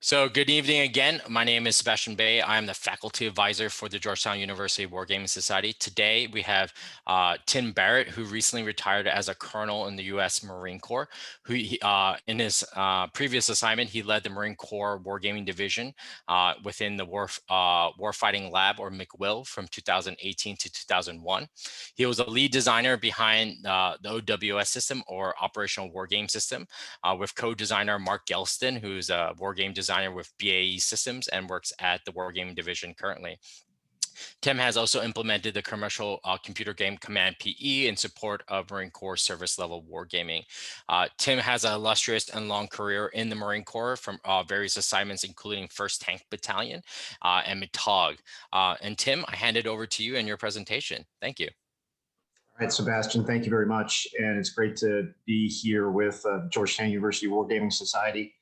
So good evening again. My name is Sebastian Bay. I am the faculty advisor for the Georgetown University Wargaming Society. Today we have Tim Barrett, who recently retired as a colonel in the U.S. Marine Corps. In his previous assignment, he led the Marine Corps Wargaming Division within the Warfighting Lab, or McWill, from 2018 to 2001. He was a lead designer behind the OWS system, or Operational Wargame System, with co-designer Mark Gelston, who's a wargame designer with BAE Systems and works at the Wargaming Division currently. Tim has also implemented the commercial computer game Command PE in support of Marine Corps service level wargaming. Tim has an illustrious and long career in the Marine Corps from various assignments, including 1st Tank Battalion and MITOG. And Tim, I hand it over to you and your presentation. Thank you. All right, Sebastian, thank you very much. And it's great to be here with Georgetown University Wargaming Society.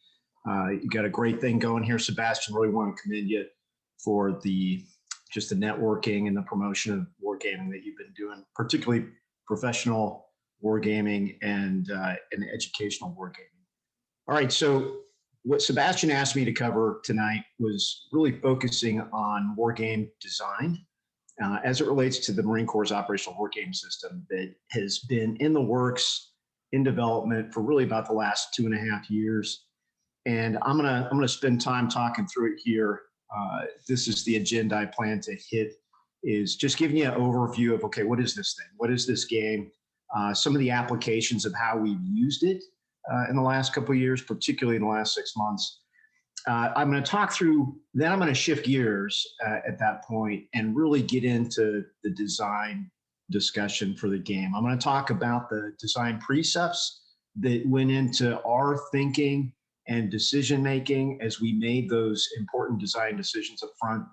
You got a great thing going here, Sebastian. Really want to commend you for just the networking and the promotion of wargaming that you've been doing, particularly professional wargaming and educational wargaming. All right, so what Sebastian asked me to cover tonight was really focusing on wargame design as it relates to the Marine Corps' operational wargame system that has been in the works, in development for really about the last 2.5 years. And I'm gonna spend time talking through it here. This is the agenda I plan to hit, is just giving you an overview of, okay, what is this thing? What is this game? Some of the applications of how we've used it in the last couple of years, particularly in the last 6 months. I'm going to talk through, then I'm going to shift gears at that point and really get into the design discussion for the game. I'm going to talk about the design precepts that went into our thinking and decision-making as we made those important design decisions up front.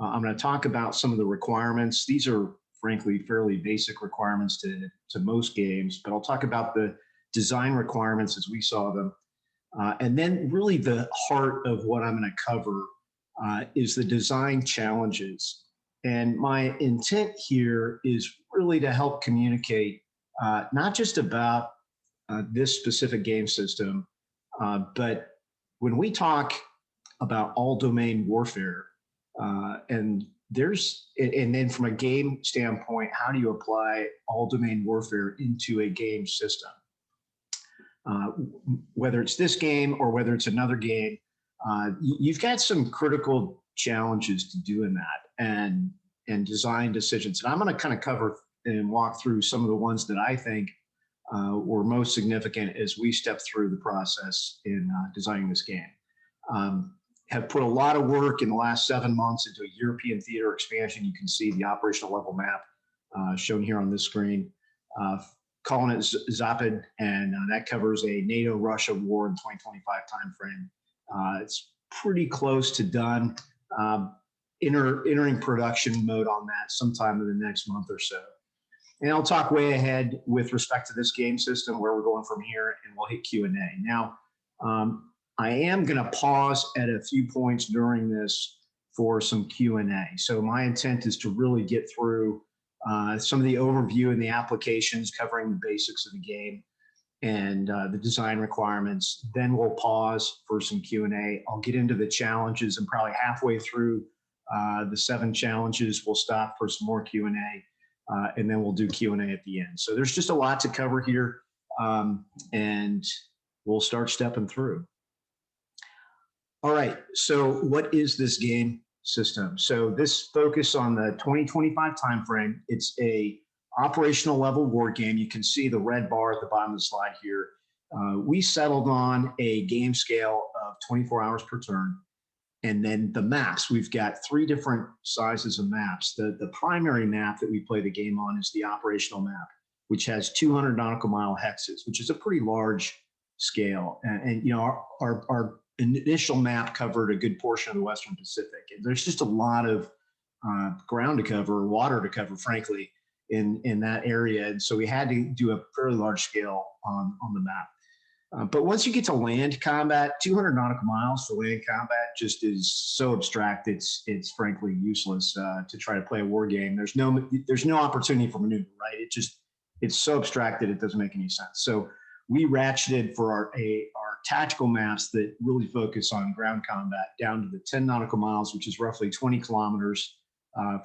I'm going to talk about some of the requirements. These are frankly fairly basic requirements to most games, but I'll talk about the design requirements as we saw them. And then really the heart of what I'm going to cover is the design challenges. And my intent here is really to help communicate not just about this specific game system, but when we talk about all domain warfare, and then from a game standpoint, how do you apply all domain warfare into a game system? Whether it's this game or whether it's another game, you've got some critical challenges to doing that and design decisions. And I'm going to kind of cover and walk through some of the ones that I think were most significant as we step through the process in designing this game. Have put a lot of work in the last 7 months into a European theater expansion. You can see the operational level map shown here on this screen. Calling it Zapad, and that covers a NATO-Russia war in 2025 timeframe. It's pretty close to done. Entering production mode on that sometime in the next month or so. And I'll talk way ahead with respect to this game system, where we're going from here, and we'll hit Q&A. Now, I am going to pause at a few points during this for some Q&A. So my intent is to really get through some of the overview and the applications, covering the basics of the game and the design requirements. Then we'll pause for some Q&A. I'll get into the challenges, and probably halfway through the 7 challenges, we'll stop for some more Q&A. And then we'll do Q&A at the end. So there's just a lot to cover here, and we'll start stepping through. All right, so what is this game system? So this focus on the 2025 timeframe. It's a operational level war game. You can see the red bar at the bottom of the slide here. We settled on a game scale of 24 hours per turn. And then the maps, we've got 3 different sizes of maps. The primary map that we play the game on is the operational map, which has 200 nautical mile hexes, which is a pretty large scale. And you know, our initial map covered a good portion of the Western Pacific. And there's just a lot of ground to cover, water to cover, frankly, in that area. And so we had to do a fairly large scale on the map. But once you get to land combat, 200 nautical miles for land combat just is so abstract. It's frankly useless to try to play a war game. There's no opportunity for maneuver, right? It's so abstract that it doesn't make any sense. So we ratcheted for our tactical maps that really focus on ground combat down to the 10 nautical miles, which is roughly 20 kilometers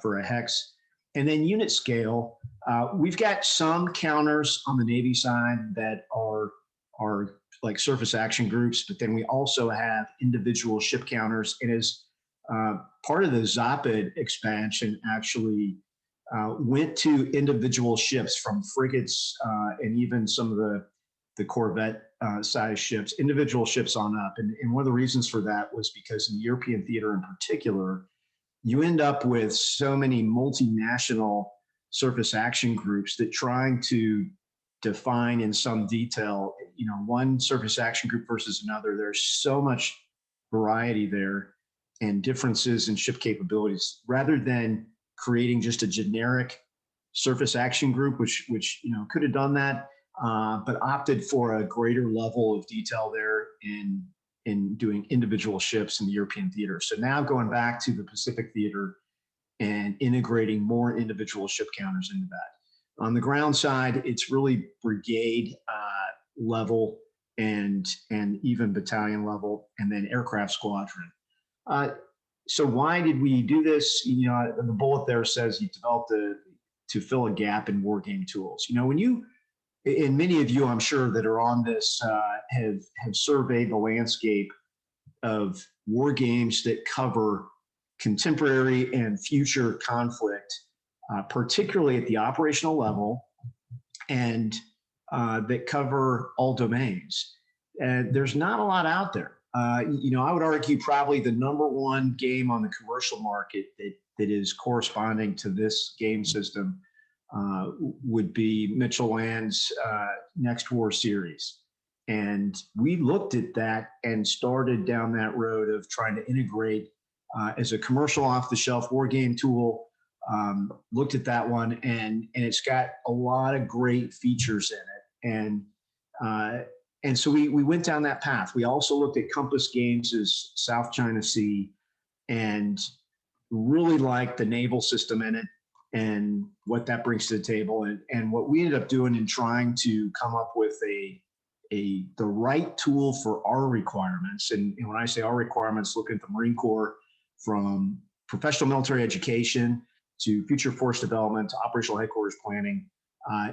for a hex. And then unit scale, we've got some counters on the Navy side that are like surface action groups, but then we also have individual ship counters. And as part of the Zapad expansion actually went to individual ships from frigates and even some of the Corvette size ships, individual ships on up. And one of the reasons for that was because in the European theater in particular, you end up with so many multinational surface action groups that trying to define in some detail, one surface action group versus another, there's so much variety there and differences in ship capabilities rather than creating just a generic surface action group, which could have done that, but opted for a greater level of detail there in doing individual ships in the European theater. So now going back to the Pacific theater and integrating more individual ship counters into that. On the ground side, it's really brigade level and even battalion level, and then aircraft squadron. So why did we do this? The bullet there says you developed to fill a gap in war game tools. And many of you, I'm sure, that are on this have surveyed the landscape of war games that cover contemporary and future conflict, particularly at the operational level, and that cover all domains. And there's not a lot out there. I would argue probably the number one game on the commercial market that is corresponding to this game system would be Mitchell Land's Next War series. And we looked at that and started down that road of trying to integrate as a commercial off-the-shelf war game tool, looked at that one, and it's got a lot of great features in it. And so we went down that path. We also looked at Compass Games' South China Sea and really liked the naval system in it and what that brings to the table. And what we ended up doing in trying to come up with the right tool for our requirements. And when I say our requirements, looking at the Marine Corps, from professional military education to future force development to operational headquarters planning.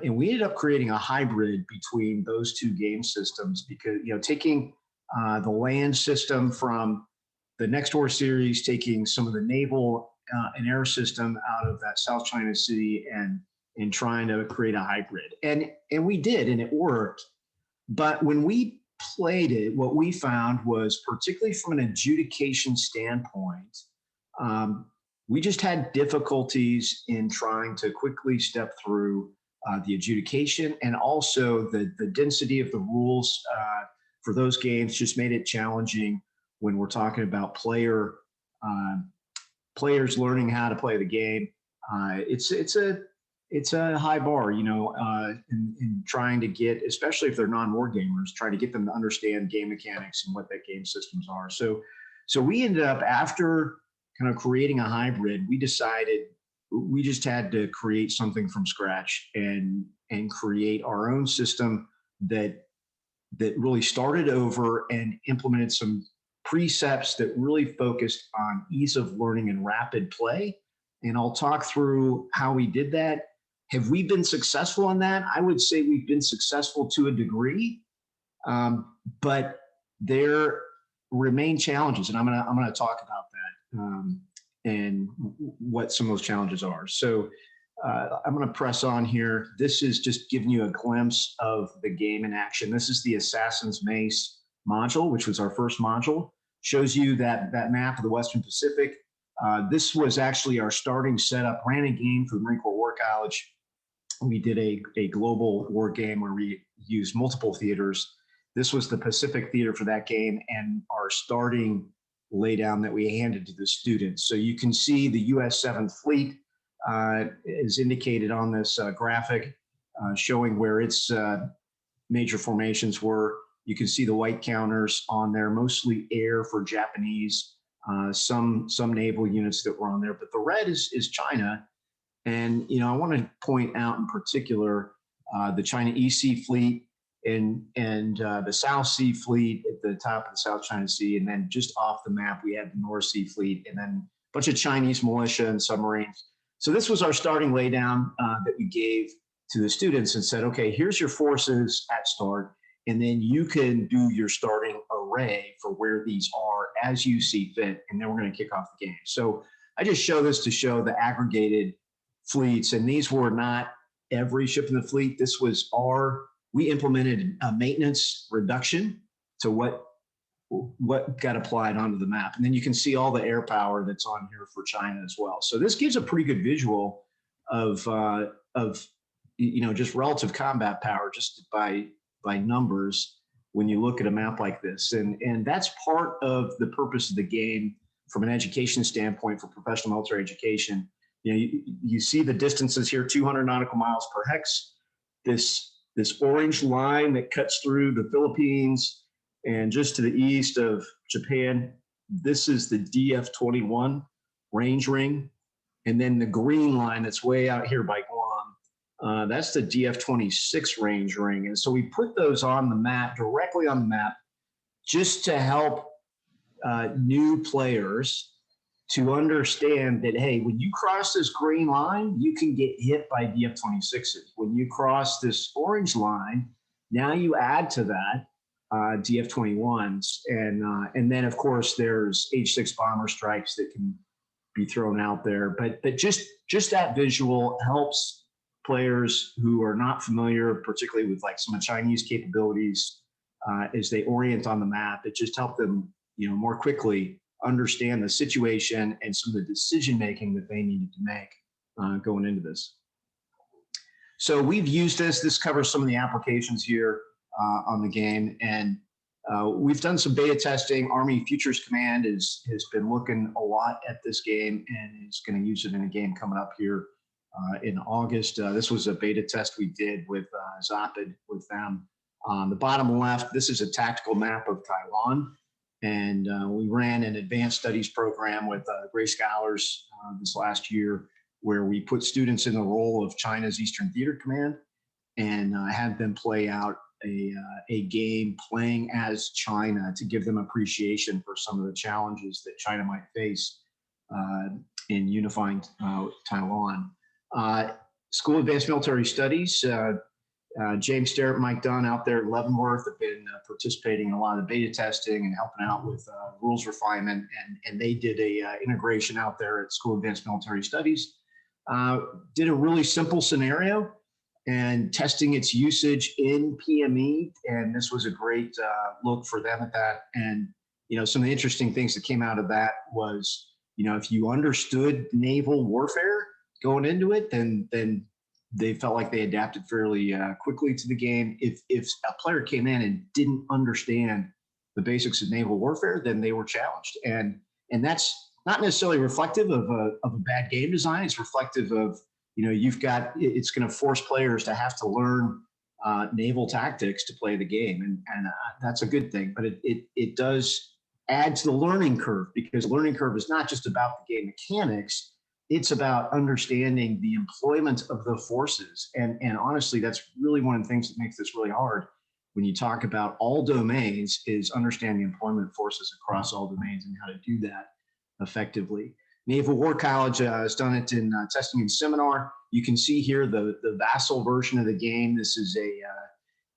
And we ended up creating a hybrid between those two game systems because, taking the land system from the Next War series, taking some of the naval and air system out of that South China Sea and trying to create a hybrid. And we did, and it worked. But when we played it, what we found was, particularly from an adjudication standpoint, we just had difficulties in trying to quickly step through the adjudication, and also the density of the rules for those games just made it challenging when we're talking about players learning how to play the game. It's a high bar, in trying to get, especially if they're non-war gamers, trying to get them to understand game mechanics and what that game systems are. So we ended up, after kind of creating a hybrid, we decided we just had to create something from scratch and create our own system that really started over and implemented some precepts that really focused on ease of learning and rapid play. And I'll talk through how we did that. Have we been successful in that? I would say we've been successful to a degree, but there remain challenges, and I'm gonna talk about that and what some of those challenges are. So I'm gonna press on here. This is just giving you a glimpse of the game in action. This is the Assassin's Mace module, which was our first module. Shows you that map of the Western Pacific. This was actually our starting setup. Ran a game for the Marine Corps War College. We did a global war game where we used multiple theaters. This was the Pacific theater for that game, and our starting laydown that we handed to the students. So you can see the U.S. 7th Fleet is indicated on this graphic, showing where its major formations were. You can see the white counters on there, mostly air for Japanese, some naval units that were on there, but the red is China. And, I want to point out in particular the China EC fleet and the South Sea Fleet at the top of the South China Sea, and then just off the map we had the North Sea Fleet, and then a bunch of Chinese militia and submarines. So this was our starting laydown that we gave to the students and said, okay, here's your forces at start, and then you can do your starting array for where these are as you see fit, and then we're going to kick off the game. So I just show this to show the aggregated fleets, and these were not every ship in the fleet. This was we implemented a maintenance reduction to what got applied onto the map. And then you can see all the air power that's on here for China as well. So this gives a pretty good visual of just relative combat power just by numbers when you look at a map like this. And that's part of the purpose of the game from an education standpoint for professional military education. You see the distances here, 200 nautical miles per hex. This orange line that cuts through the Philippines and just to the east of Japan, this is the DF-21 range ring. And then the green line that's way out here by Guam, that's the DF-26 range ring. And so we put those on the map, directly on the map, just to help new players to understand that, hey, when you cross this green line, you can get hit by DF-26s. When you cross this orange line, now you add to that DF-21s. And then, of course, there's H-6 bomber strikes that can be thrown out there. But just that visual helps players who are not familiar, particularly with like some of Chinese capabilities, as they orient on the map. It just helped them, more quickly understand the situation and some of the decision making that they needed to make going into this. So we've used this. This covers some of the applications here on the game, and we've done some beta testing. Army Futures Command has been looking a lot at this game and is going to use it in a game coming up here in August. This was a beta test we did with Zopid with them. On the bottom left, this is a tactical map of Taiwan. And we ran an advanced studies program with Gray Scholars this last year, where we put students in the role of China's Eastern Theater Command and had them play out a game playing as China to give them appreciation for some of the challenges that China might face in unifying Taiwan. School of Advanced Military Studies, James Sterrett, Mike Dunn out there at Leavenworth have been participating in a lot of the beta testing and helping out with rules refinement. And they did a integration out there at School of Advanced Military Studies. Did a really simple scenario and testing its usage in PME. And this was a great look for them at that. And, some of the interesting things that came out of that was, if you understood naval warfare going into it, then they felt like they adapted fairly quickly to the game. If a player came in and didn't understand the basics of naval warfare, then they were challenged. And that's not necessarily reflective of a bad game design. It's reflective of, it's going to force players to have to learn naval tactics to play the game. And that's a good thing, but it does add to the learning curve, because the learning curve is not just about the game mechanics. It's about understanding the employment of the forces. And honestly, that's really one of the things that makes this really hard when you talk about all domains, is understanding the employment of forces across all domains and how to do that effectively. Naval War College has done it in testing and seminar. You can see here the Vassal version of the game. This is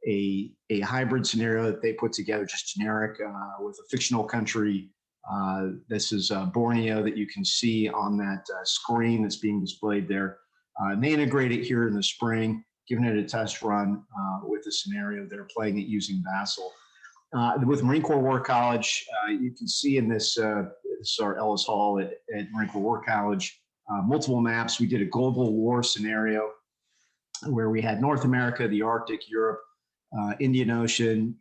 a hybrid scenario that they put together, just generic with a fictional country. This is Borneo that you can see on that screen that's being displayed there. And they integrate it here in the spring, giving it a test run with the scenario. They're playing it using Vassal. With Marine Corps War College, you can see in this is our Ellis Hall at Marine Corps War College, multiple maps. We did a global war scenario where we had North America, the Arctic, Europe, Indian Ocean.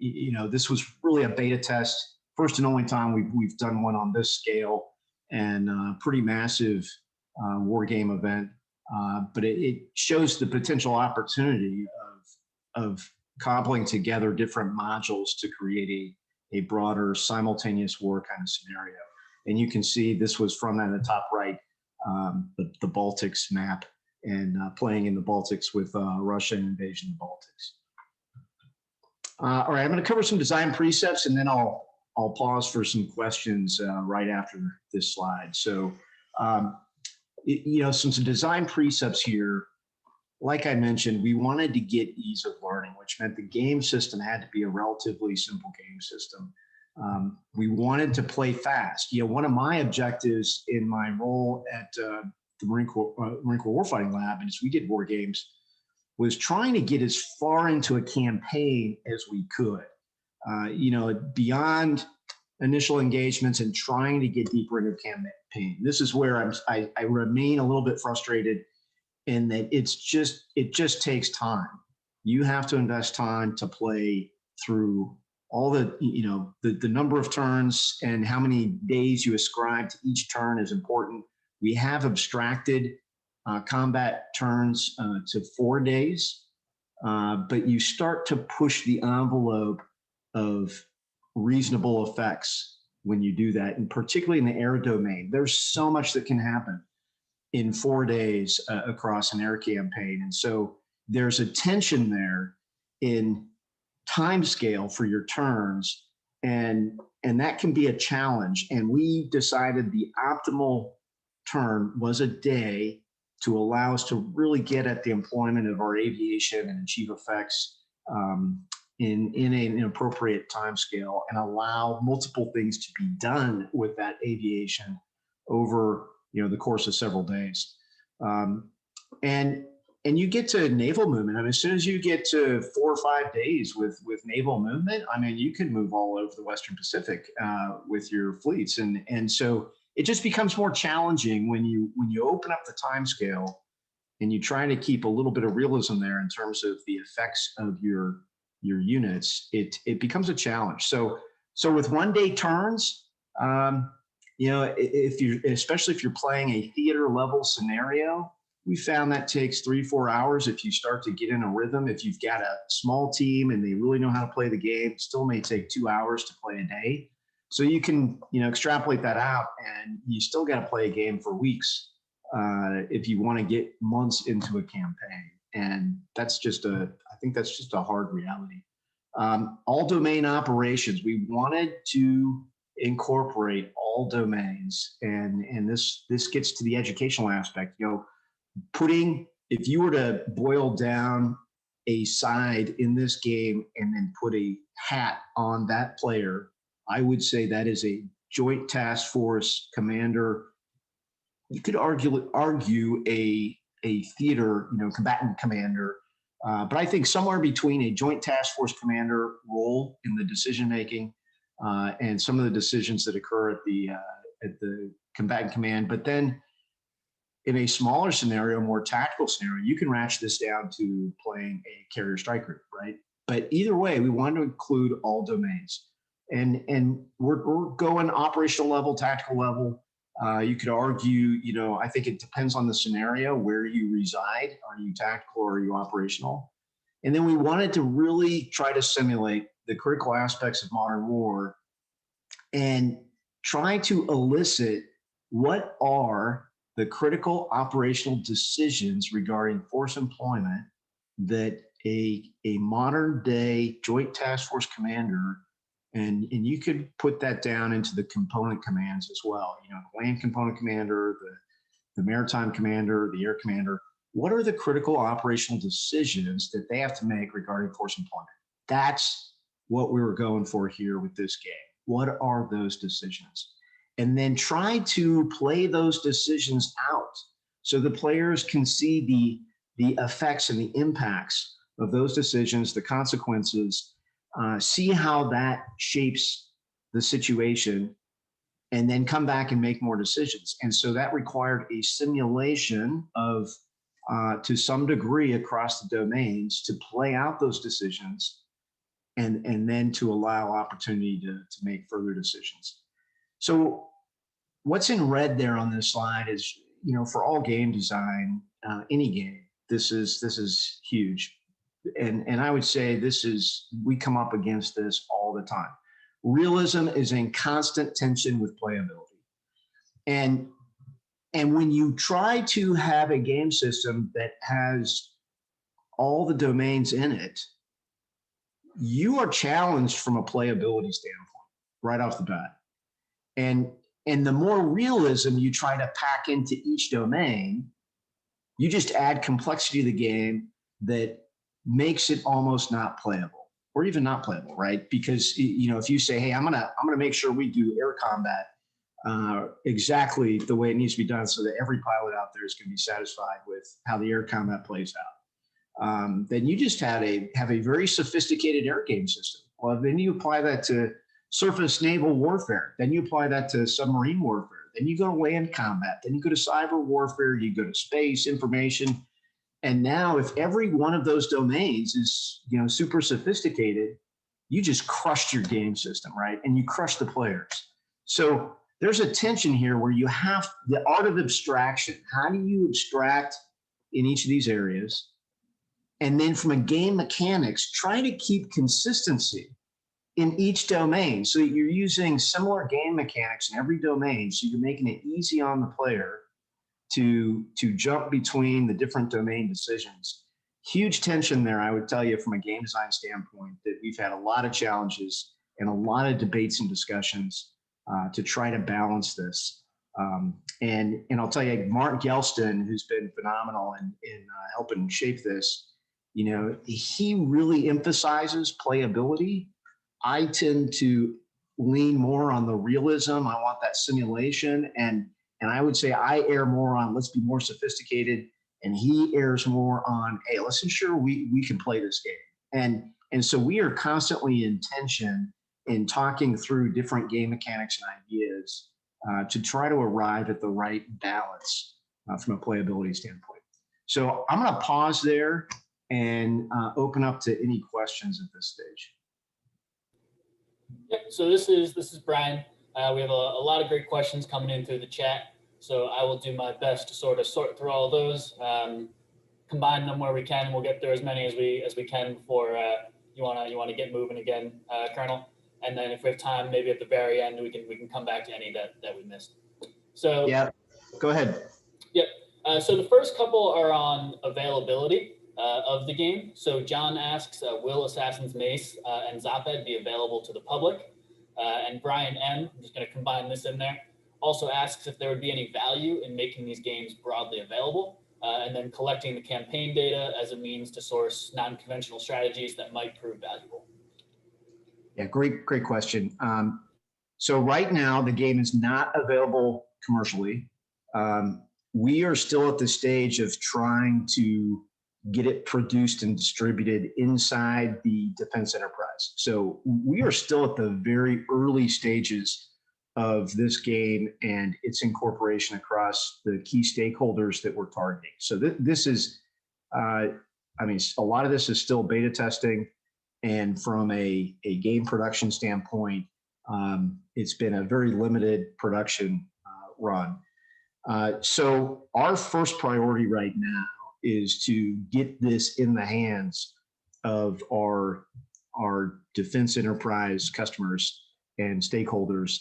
This was really a beta test. First and only time we've done one on this scale, and pretty massive war game event. But it shows the potential opportunity of cobbling together different modules to create a broader simultaneous war kind of scenario. And you can see this was from that in the top right, the Baltics map, and playing in the Baltics with Russian invasion of the Baltics. All right, I'm going to cover some design precepts, and then I'll pause for some questions right after this slide. So, um, some design precepts here. Like I mentioned, we wanted to get ease of learning, which meant the game system had to be a relatively simple game system. We wanted to play fast. One of my objectives in my role at the Marine Corps Warfighting Lab, and as we did war games, was trying to get as far into a campaign as we could. Beyond initial engagements and trying to get deeper into campaign. This is where I remain a little bit frustrated in that it just takes time. You have to invest time to play through all the number of turns, and how many days you ascribe to each turn is important. We have abstracted combat turns to 4 days, but you start to push the envelope of reasonable effects when you do that, and particularly in the air domain. There's so much that can happen in 4 days across an air campaign. And so there's a tension there in time scale for your turns, and that can be a challenge. And we decided the optimal turn was a day to allow us to really get at the employment of our aviation and achieve effects in an appropriate time scale, and allow multiple things to be done with that aviation over the course of several days. And you get to naval movement. I mean, as soon as you get to 4 or 5 days with naval movement, I mean, you can move all over the Western Pacific with your fleets, and so it just becomes more challenging when you open up the time scale and you try to keep a little bit of realism there in terms of the effects of your units. It becomes a challenge. So with 1 day turns, especially if you're playing a theater level scenario, we found that takes 3-4 hours if you start to get in a rhythm. If you've got a small team and they really know how to play the game, it still may take 2 hours to play a day. So you can extrapolate that out, and you still got to play a game for weeks if you want to get months into a campaign. And I think that's just a hard reality. All domain operations, we wanted to incorporate all domains, and this gets to the educational aspect. If you were to boil down a side in this game and then put a hat on that player, I would say that is a Joint Task Force commander. You could argue a theater, combatant commander, but I think somewhere between a Joint Task Force commander role in the decision making and some of the decisions that occur at the combatant command, but then in a smaller scenario, more tactical scenario, you can ratchet this down to playing a carrier strike group, right? But either way, we want to include all domains, and we're going operational level, tactical level. You could argue, I think it depends on the scenario where you reside. Are you tactical or are you operational? And then we wanted to really try to simulate the critical aspects of modern war and try to elicit what are the critical operational decisions regarding force employment that a modern day Joint Task Force commander, and you could put that down into the component commands as well, the land component commander, the maritime commander, the air commander. What are the critical operational decisions that they have to make regarding force employment? That's what we were going for here with this game. What are those decisions? And then try to play those decisions out so the players can see the effects and the impacts of those decisions, the consequences, see how that shapes the situation, and then come back and make more decisions. And so that required a simulation of, to some degree across the domains, to play out those decisions and then to allow opportunity to make further decisions. So what's in red there on this slide is, for all game design, any game, this is huge. And I would say we come up against this all the time. Realism is in constant tension with playability. And when you try to have a game system that has all the domains in it, you are challenged from a playability standpoint right off the bat. And the more realism you try to pack into each domain, you just add complexity to the game that makes it almost not playable or even not playable, right? Because if you say, hey, I'm gonna make sure we do air combat exactly the way it needs to be done so that every pilot out there is going to be satisfied with how the air combat plays out, then you just have a very sophisticated air game system. Well, then you apply that to surface naval warfare, then you apply that to submarine warfare, then you go to land combat, then you go to cyber warfare, you go to space information. And now if every one of those domains is, super sophisticated, you just crushed your game system, right? And you crush the players. So there's a tension here where you have the art of abstraction. How do you abstract in each of these areas? And then from a game mechanics, try to keep consistency in each domain so that you're using similar game mechanics in every domain. So you're making it easy on the player to jump between the different domain decisions. Huge tension there, I would tell you, from a game design standpoint, that we've had a lot of challenges and a lot of debates and discussions to try to balance this. And I'll tell you, Mark Gelston, who's been phenomenal in helping shape this, he really emphasizes playability. I tend to lean more on the realism. I want that simulation. And I would say I err more on let's be more sophisticated. And he errs more on, hey, let's ensure we can play this game. And so we are constantly in tension in talking through different game mechanics and ideas to try to arrive at the right balance from a playability standpoint. So I'm going to pause there and open up to any questions at this stage. Yep. So this is Brian. We have a lot of great questions coming in through the chat. So I will do my best to sort of sort through all of those, combine them where we can. We'll get through as many as we can before you want to get moving again, Colonel. And then if we have time, maybe at the very end, we can come back to any that we missed. So yeah, go ahead. Yep. So the first couple are on availability of the game. So John asks, will Assassin's Mace and Zapad be available to the public? And Brian M, I'm just going to combine this in there, also asks if there would be any value in making these games broadly available, and then collecting the campaign data as a means to source non-conventional strategies that might prove valuable. Yeah, great question. So right now, the game is not available commercially. We are still at the stage of trying to get it produced and distributed inside the defense enterprise. So we are still at the very early stages of this game and its incorporation across the key stakeholders that we're targeting. So this is, a lot of this is still beta testing. And from a game production standpoint, it's been a very limited production run. So our first priority right now is to get this in the hands of our defense enterprise customers and stakeholders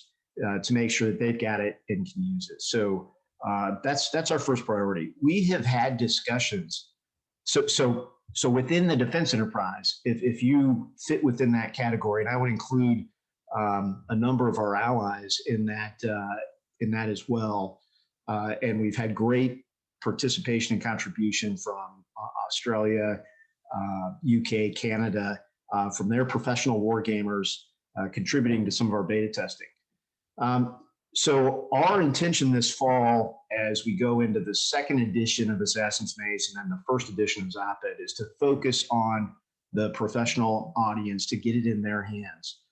to make sure that they've got it and can use it. So that's our first priority. We have had discussions. So within the defense enterprise, if you fit within that category, and I would include a number of our allies in that as well, and we've had great participation and contribution from Australia, UK, Canada, from their professional war gamers contributing to some of our beta testing. So our intention this fall, as we go into the second edition of Assassin's Mace and then the first edition of Zapad, is to focus on the professional audience to get it in their hands.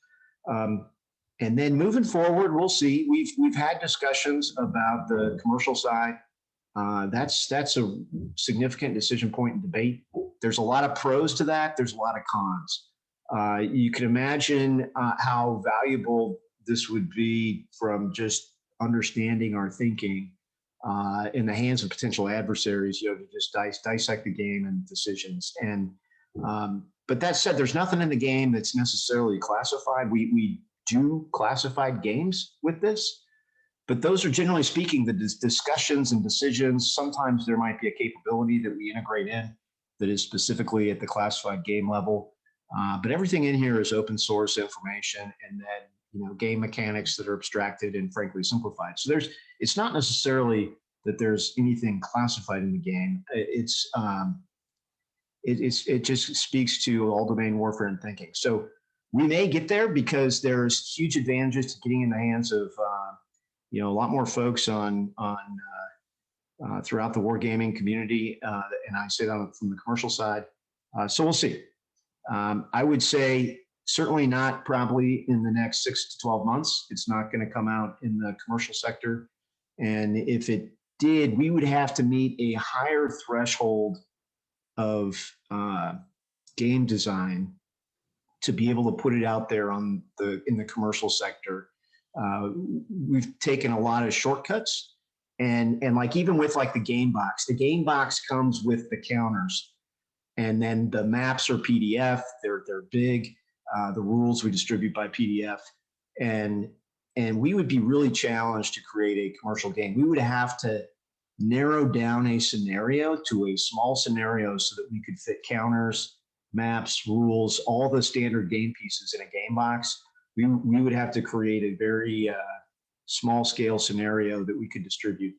And then moving forward, we'll see. We've had discussions about the commercial side. That's a significant decision point in debate. There's a lot of pros to that. There's a lot of cons. You can imagine how valuable this would be from just understanding our thinking in the hands of potential adversaries, to just dissect the game and decisions. And but that said, there's nothing in the game that's necessarily classified. We do classified games with this, but those are, generally speaking, the discussions and decisions. Sometimes there might be a capability that we integrate in that is specifically at the classified game level. But everything in here is open source information, and then game mechanics that are abstracted and frankly simplified. So it's not necessarily that there's anything classified in the game. It just speaks to all domain warfare and thinking. So we may get there because there's huge advantages to getting in the hands of a lot more folks on throughout the wargaming community, and I say that from the commercial side. So we'll see. I would say certainly not probably in the next 6 to 12 months. It's not going to come out in the commercial sector. And if it did, we would have to meet a higher threshold of game design to be able to put it out there in the commercial sector. We've taken a lot of shortcuts, and like even with like the game box comes with the counters, and then the maps are PDF. They're big. The rules we distribute by PDF, and we would be really challenged to create a commercial game. We would have to narrow down a scenario to a small scenario so that we could fit counters, maps, rules, all the standard game pieces in a game box. We would have to create a very small scale scenario that we could distribute.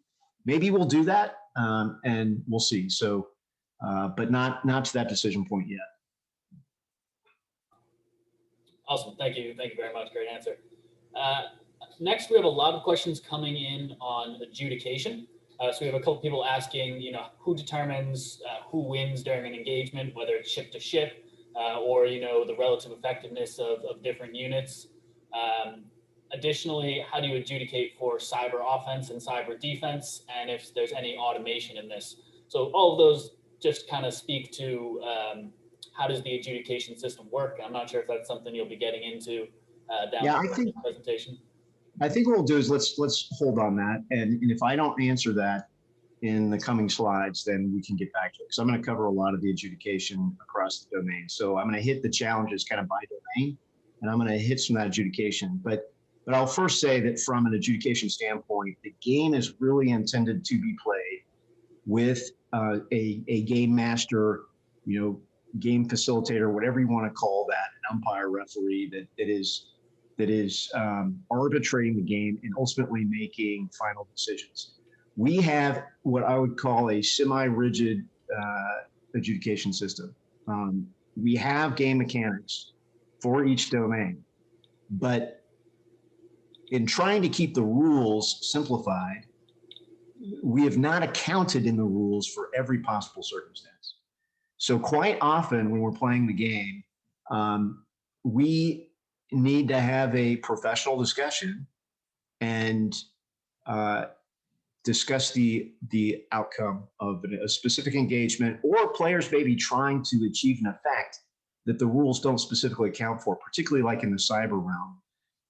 Maybe we'll do that, and we'll see. So, but not to that decision point yet. Awesome. Thank you. Thank you very much. Great answer. Next, we have a lot of questions coming in on adjudication. So we have a couple people asking, who determines who wins during an engagement, whether it's ship to ship or, the relative effectiveness of different units. Additionally, how do you adjudicate for cyber offense and cyber defense, and if there's any automation in this? So all of those just kind of speak to how does the adjudication system work? I'm not sure if that's something you'll be getting into down the presentation. I think what we'll do is let's hold on that, and if I don't answer that in the coming slides, then we can get back to it, because I'm going to cover a lot of the adjudication across the domain. So I'm going to hit the challenges kind of by domain, and I'm going to hit some of that adjudication. But I'll first say that from an adjudication standpoint, the game is really intended to be played with a game master, game facilitator, whatever you want to call that, an umpire, referee that is arbitrating the game and ultimately making final decisions. We have what I would call a semi-rigid adjudication system. We have game mechanics for each domain, but in trying to keep the rules simplified, we have not accounted in the rules for every possible circumstance. So quite often when we're playing the game, we need to have a professional discussion and discuss the outcome of a specific engagement, or players may be trying to achieve an effect that the rules don't specifically account for, particularly like in the cyber realm.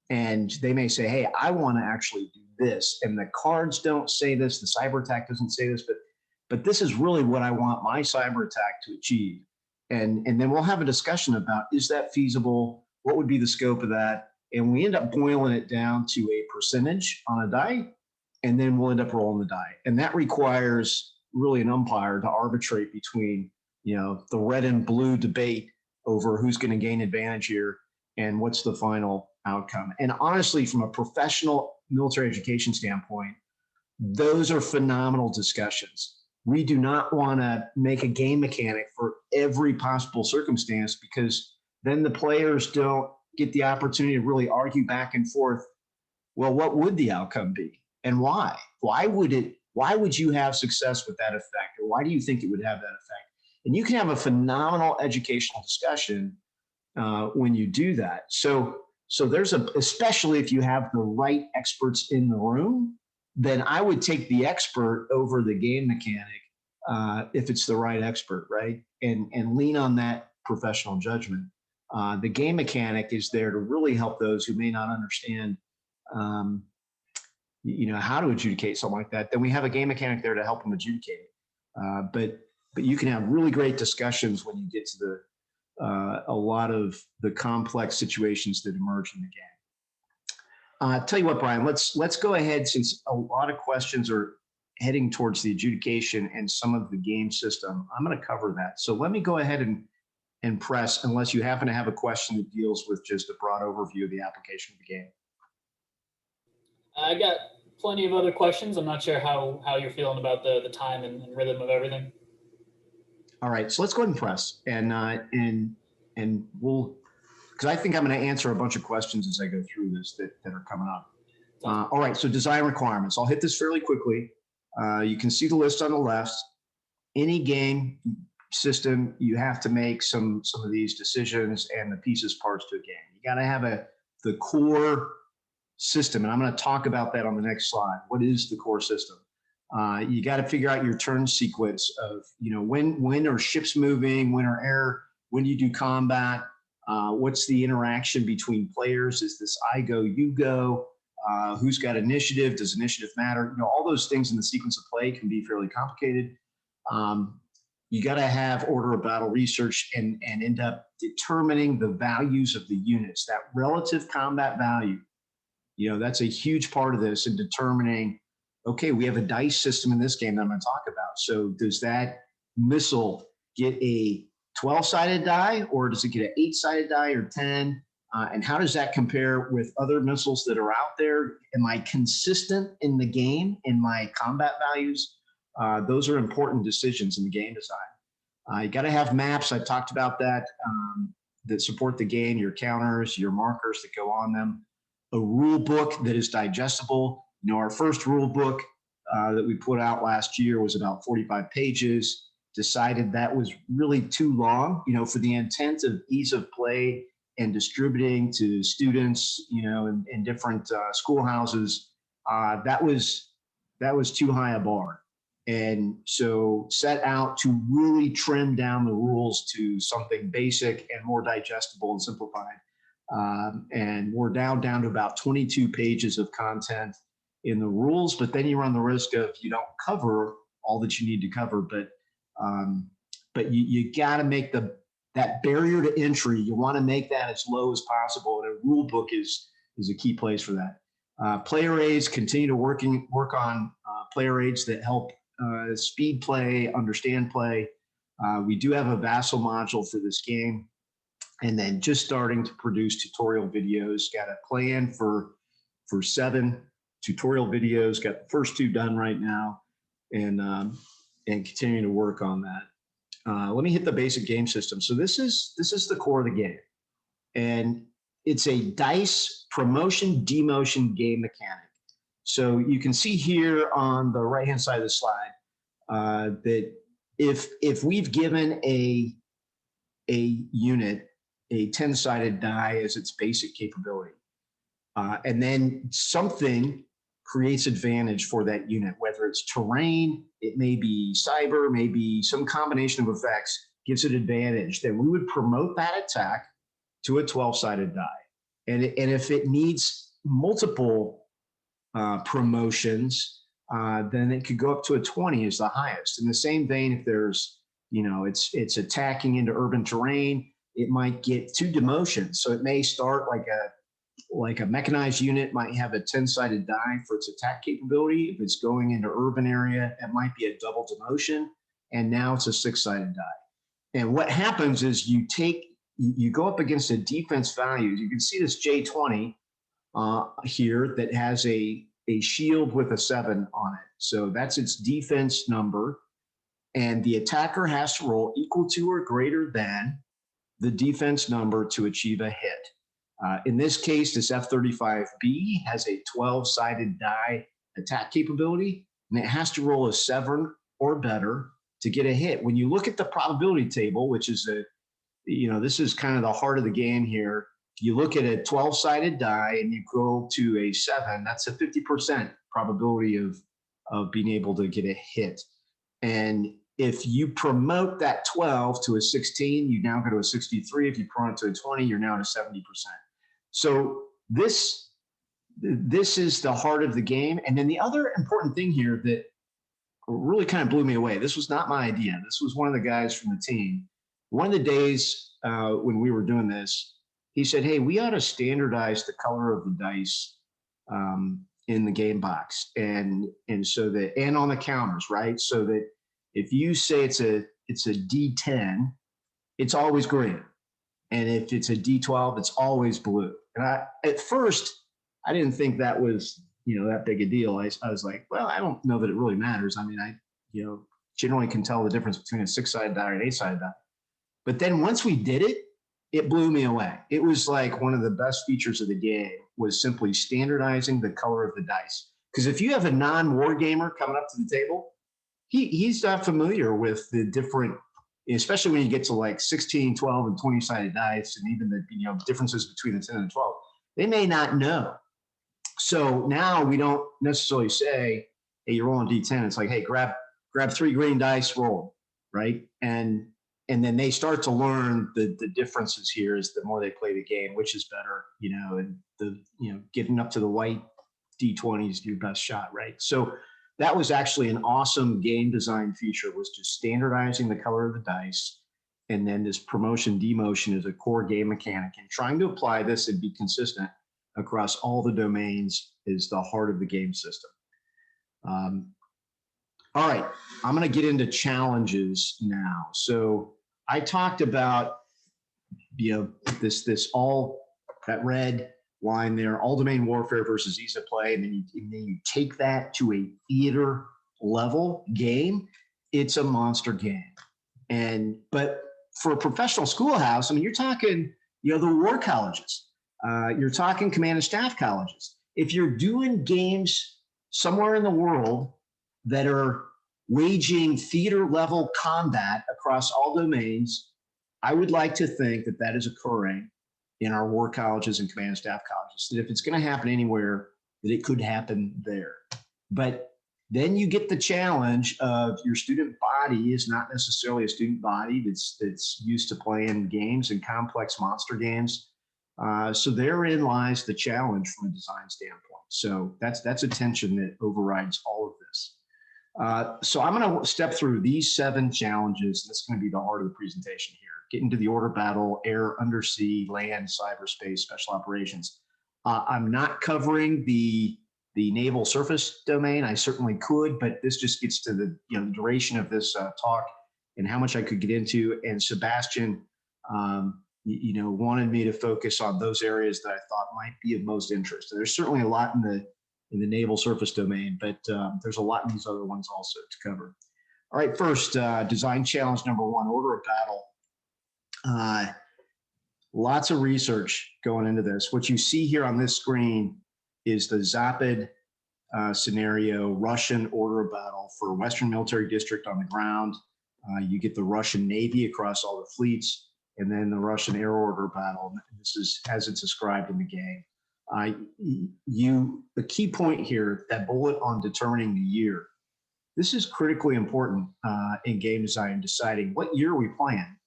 And they may say, hey, I want to actually do this, and the cards don't say this, the cyber attack doesn't say this, but this is really what I want my cyber attack to achieve. And then we'll have a discussion about, is that feasible? What would be the scope of that? And we end up boiling it down to a percentage on a die, and then we'll end up rolling the die. And that requires really an umpire to arbitrate between, the red and blue debate over who's going to gain advantage here and what's the final outcome. And honestly, from a professional military education standpoint, those are phenomenal discussions. We do not want to make a game mechanic for every possible circumstance, because then the players don't get the opportunity to really argue back and forth. Well, what would the outcome be, and why? Why would you have success with that effect, or why do you think it would have that effect? And you can have a phenomenal educational discussion when you do that. So there's especially if you have the right experts in the room, then I would take the expert over the game mechanic if it's the right expert, right? And lean on that professional judgment. The game mechanic is there to really help those who may not understand, how to adjudicate something like that. Then we have a game mechanic there to help them adjudicate. But you can have really great discussions when you get to a lot of the complex situations that emerge in the game. Tell you what, Brian, let's go ahead, since a lot of questions are heading towards the adjudication and some of the game system. I'm going to cover that. So let me go ahead and press unless you happen to have a question that deals with just a broad overview of the application of the game. I got plenty of other questions. I'm not sure how you're feeling about the time and rhythm of everything. All right, so let's go ahead and press, and we'll, because I think I'm going to answer a bunch of questions as I go through this that are coming up. All right, so design requirements. I'll hit this fairly quickly. You can see the list on the left. Any game system, you have to make some of these decisions and the pieces parts to a game. You got to have the core system, and I'm going to talk about that on the next slide. What is the core system? You got to figure out your turn sequence of, when are ships moving, when are air, when do you do combat, what's the interaction between players? Is this I go, you go? Who's got initiative? Does initiative matter? All those things in the sequence of play can be fairly complicated. You got to have order of battle research and end up determining the values of the units, that relative combat value. That's a huge part of this in determining, okay, we have a dice system in this game that I'm going to talk about. So does that missile get a 12-sided die, or does it get an 8-sided die or 10? And how does that compare with other missiles that are out there? Am I consistent in the game in my combat values? Those are important decisions in the game design. You got to have maps. I talked about that, that support the game, your counters, your markers that go on them. A rule book that is digestible. Our first rule book that we put out last year was about 45 pages. Decided that was really too long, for the intent of ease of play and distributing to students, in different schoolhouses. That was too high a bar. And so set out to really trim down the rules to something basic and more digestible and simplified. And we're down to about 22 pages of content in the rules, but then you run the risk of you don't cover all that you need to cover. But you got to make that barrier to entry. You want to make that as low as possible, and a rule book is a key place for that. Player aids, continue to work on player aids that help speed play, understand play. We do have a Vassal module for this game. And then just starting to produce tutorial videos. Got a plan for 7 tutorial videos. Got the first 2 done right now, and continuing to work on that. Let me hit the basic game system. So this is the core of the game, and it's a dice promotion demotion game mechanic. So you can see here on the right hand side of the slide that if we've given a unit a 10-sided die as its basic capability. And then something creates advantage for that unit, whether it's terrain, it may be cyber, maybe some combination of effects gives it advantage. Then we would promote that attack to a 12-sided die. And if it needs multiple promotions, then it could go up to a 20 as the highest. In the same vein, if there's, it's attacking into urban terrain, it might get 2 demotions. So it may start like a mechanized unit might have a 10-sided die for its attack capability. If it's going into urban area, it might be a double demotion, and now it's a 6-sided die. And what happens is you go up against a defense value. You can see this J20 here that has a shield with a 7 on it. So that's its defense number, and the attacker has to roll equal to or greater than the defense number to achieve a hit. In this case, this F-35B has a 12-sided die attack capability, and it has to roll a 7 or better to get a hit. When you look at the probability table, which is this is kind of the heart of the game here. You look at a 12-sided die and you go to a 7, that's a 50% probability of being able to get a hit. And if you promote that 12 to a 16, you now go to a 63. If you promote it to a 20, you're now at a 70%. So this is the heart of the game. And then the other important thing here that really kind of blew me away, this was not my idea. This was one of the guys from the team. One of the days when we were doing this, he said, hey, we ought to standardize the color of the dice in the game box. And so that, and on the counters, right? So that if you say it's a D10, it's always green. And if it's a D12, it's always blue. And at first, I didn't think that was, that big a deal. I was like, well, I don't know that it really matters. I mean, I generally can tell the difference between a 6-sided die and an 8-sided die. But then once we did it, it blew me away. It was like one of the best features of the game was simply standardizing the color of the dice. Because if you have a non-war gamer coming up to the table, he's not familiar with the different, especially when you get to like 16, 12, and 20-sided dice, and even the differences between the 10 and 12, they may not know. So now we don't necessarily say, hey, you're rolling D10. It's like, hey, grab 3 green dice, roll, right? And then they start to learn the differences here as the more they play the game, which is better, and getting up to the white D20 is your best shot, right? So that was actually an awesome game design feature, was just standardizing the color of the dice. And then this promotion demotion is a core game mechanic, and trying to apply this and be consistent across all the domains is the heart of the game system. All right, I'm going to get into challenges now. So I talked about, this all, that red line there, all domain warfare versus ease of play, and then you take that to a theater level game. It's a monster game. But for a professional schoolhouse, I mean, you're talking, the war colleges, you're talking command and staff colleges. If you're doing games somewhere in the world that are waging theater level combat across all domains, I would like to think that that is occurring in our war colleges and command and staff colleges. That if it's going to happen anywhere, that it could happen there. But then you get the challenge of your student body is not necessarily a student body that's used to playing games and complex monster games. So therein lies the challenge from a design standpoint. So that's a tension that overrides all of this. So I'm going to step through these 7 challenges. That's going to be the heart of the presentation here. Get into the order battle, air, undersea, land, cyberspace, special operations. I'm not covering the naval surface domain. I certainly could, but this just gets to the duration of this talk and how much I could get into. And Sebastian, wanted me to focus on those areas that I thought might be of most interest. And there's certainly a lot in the naval surface domain, but there's a lot in these other ones also to cover. All right, first, design challenge number 1, order of battle. Lots of research going into this. What you see here on this screen is the Zapad scenario, Russian order of battle for Western Military District on the ground. You get the Russian Navy across all the fleets, and then the Russian air order battle. This is as it's described in the game. The key point here, that bullet on determining the year, this is critically important in game design, deciding what year we plan.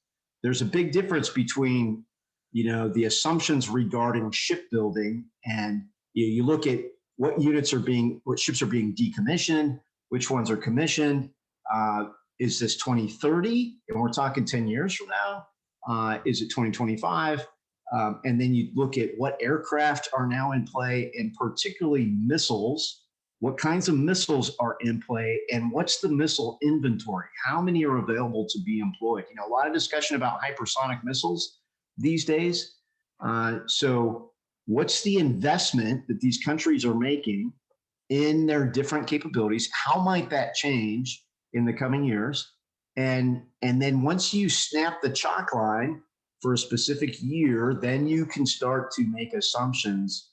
There's a big difference between, the assumptions regarding shipbuilding, and you look at what ships are being decommissioned, which ones are commissioned. Is this 2030? And we're talking 10 years from now. Is it 2025? And then you look at what aircraft are now in play, and particularly missiles. What kinds of missiles are in play, and what's the missile inventory? How many are available to be employed? A lot of discussion about hypersonic missiles these days. So what's the investment that these countries are making in their different capabilities? How might that change in the coming years? And then once you snap the chalk line for a specific year, then you can start to make assumptions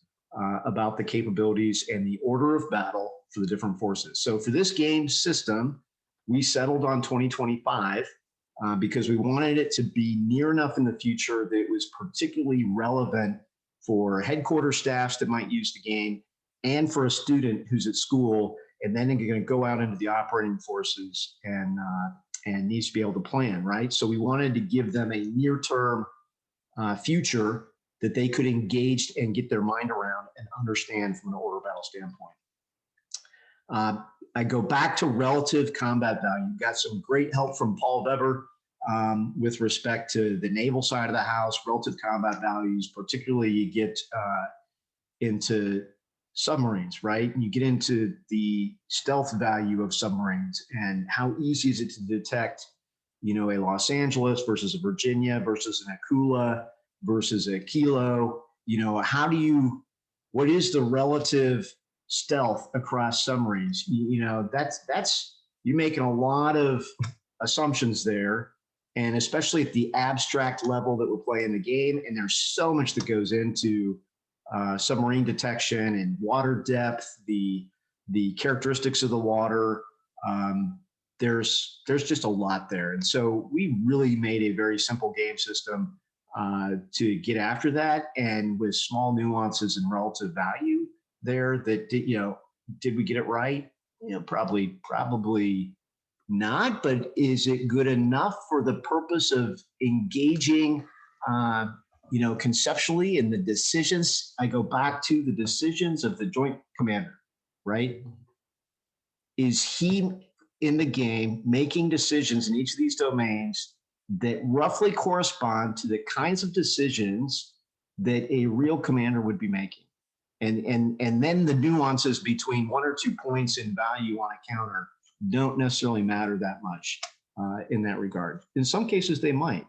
about the capabilities and the order of battle for the different forces. So for this game system, we settled on 2025 because we wanted it to be near enough in the future that it was particularly relevant for headquarters staffs that might use the game, and for a student who's at school and then going to go out into the operating forces and needs to be able to plan, right? So we wanted to give them a near-term future that they could engage and get their mind around and understand from an order battle standpoint. I go back to relative combat value. Got some great help from Paul Weber with respect to the naval side of the house, relative combat values, particularly you get into submarines, right? And you get into the stealth value of submarines and how easy is it to detect, a Los Angeles versus a Virginia versus an Akula versus a Kilo. What is the relative stealth across submarines? That's you're making a lot of assumptions there, and especially at the abstract level that we're playing the game. And there's so much that goes into submarine detection and water depth, the characteristics of the water. There's just a lot there, and so we really made a very simple game system to get after that, and with small nuances and relative value there. That did we get it right? Probably not. But is it good enough for the purpose of engaging? Conceptually in the decisions? I go back to the decisions of the Joint Commander, right? Is he in the game making decisions in each of these domains that roughly correspond to the kinds of decisions that a real commander would be making? And then the nuances between 1 or 2 points in value on a counter don't necessarily matter that much in that regard. In some cases they might,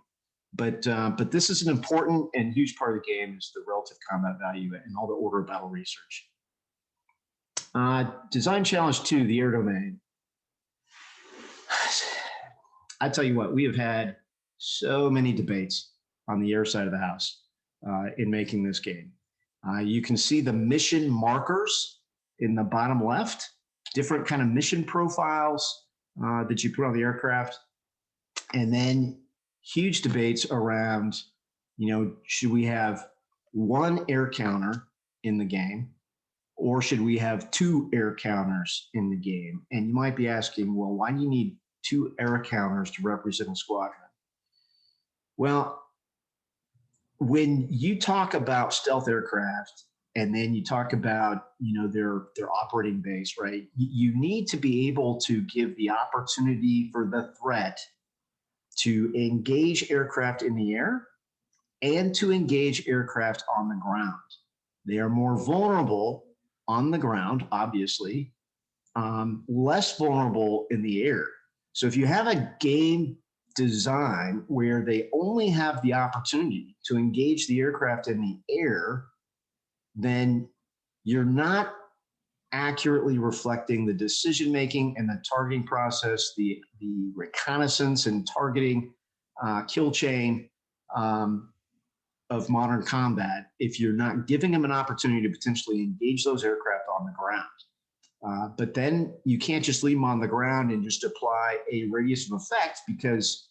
but this is an important and huge part of the game, is the relative combat value and all the order of battle research. Design challenge 2, the air domain. I tell you what, we have had so many debates on the air side of the house in making this game. You can see the mission markers in the bottom left, different kind of mission profiles that you put on the aircraft. And then huge debates around, should we have 1 air counter in the game, or should we have 2 air counters in the game? And you might be asking, well, why do you need 2 air counters to represent a squadron? Well, when you talk about stealth aircraft, and then you talk about their operating base, right? You need to be able to give the opportunity for the threat to engage aircraft in the air and to engage aircraft on the ground. They are more vulnerable on the ground, obviously, less vulnerable in the air. So if you have a game design where they only have the opportunity to engage the aircraft in the air, then you're not accurately reflecting the decision-making and the targeting process, the reconnaissance and targeting kill chain of modern combat, if you're not giving them an opportunity to potentially engage those aircraft on the ground. But then you can't just leave them on the ground and just apply a radius of effect, because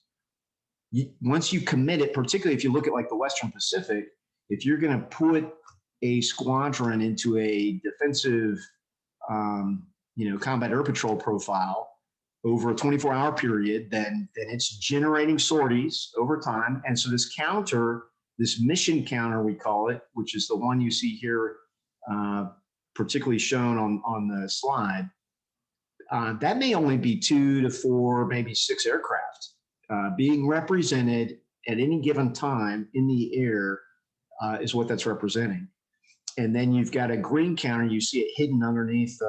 once you commit it, particularly if you look at like the Western Pacific, if you're going to put a squadron into a defensive, combat air patrol profile over a 24-hour period, then it's generating sorties over time. And so this counter, this mission counter, we call it, which is the one you see here, particularly shown on the slide, that may only be 2 to 4, maybe 6 aircraft being represented at any given time in the air is what that's representing. And then you've got a green counter. You see it hidden underneath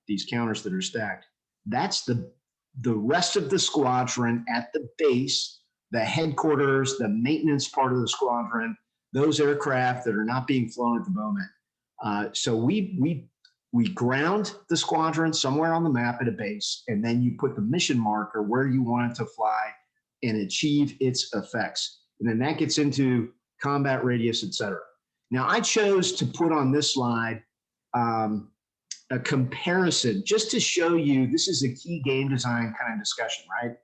these counters that are stacked. That's the rest of the squadron at the base, the headquarters, the maintenance part of the squadron, those aircraft that are not being flown at the moment. So we ground the squadron somewhere on the map at a base, and then you put the mission marker where you want it to fly and achieve its effects. And then that gets into combat radius, et cetera. Now, I chose to put on this slide a comparison just to show you this is a key game design kind of discussion, right?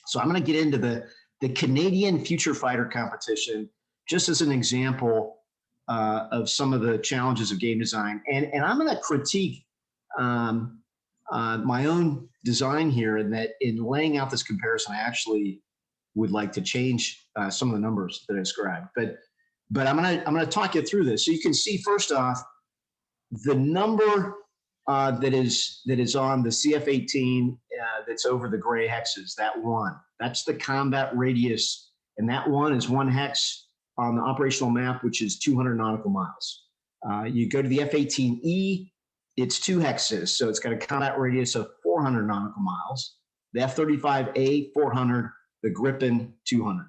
So I'm going to get into the Canadian Future Fighter competition just as an example of some of the challenges of game design. And I'm going to critique my own design here, in that in laying out this comparison, I actually would like to change some of the numbers that I described. But I'm gonna talk you through this. So you can see, first off, the number that is on the CF-18 that's over the gray hexes, that 1. That's the combat radius, and that 1 is 1 hex on the operational map, which is 200 nautical miles. You go to the F-18E, it's 2 hexes, so it's got a combat radius of 400 nautical miles. The F-35A, 400. the Gripen 200.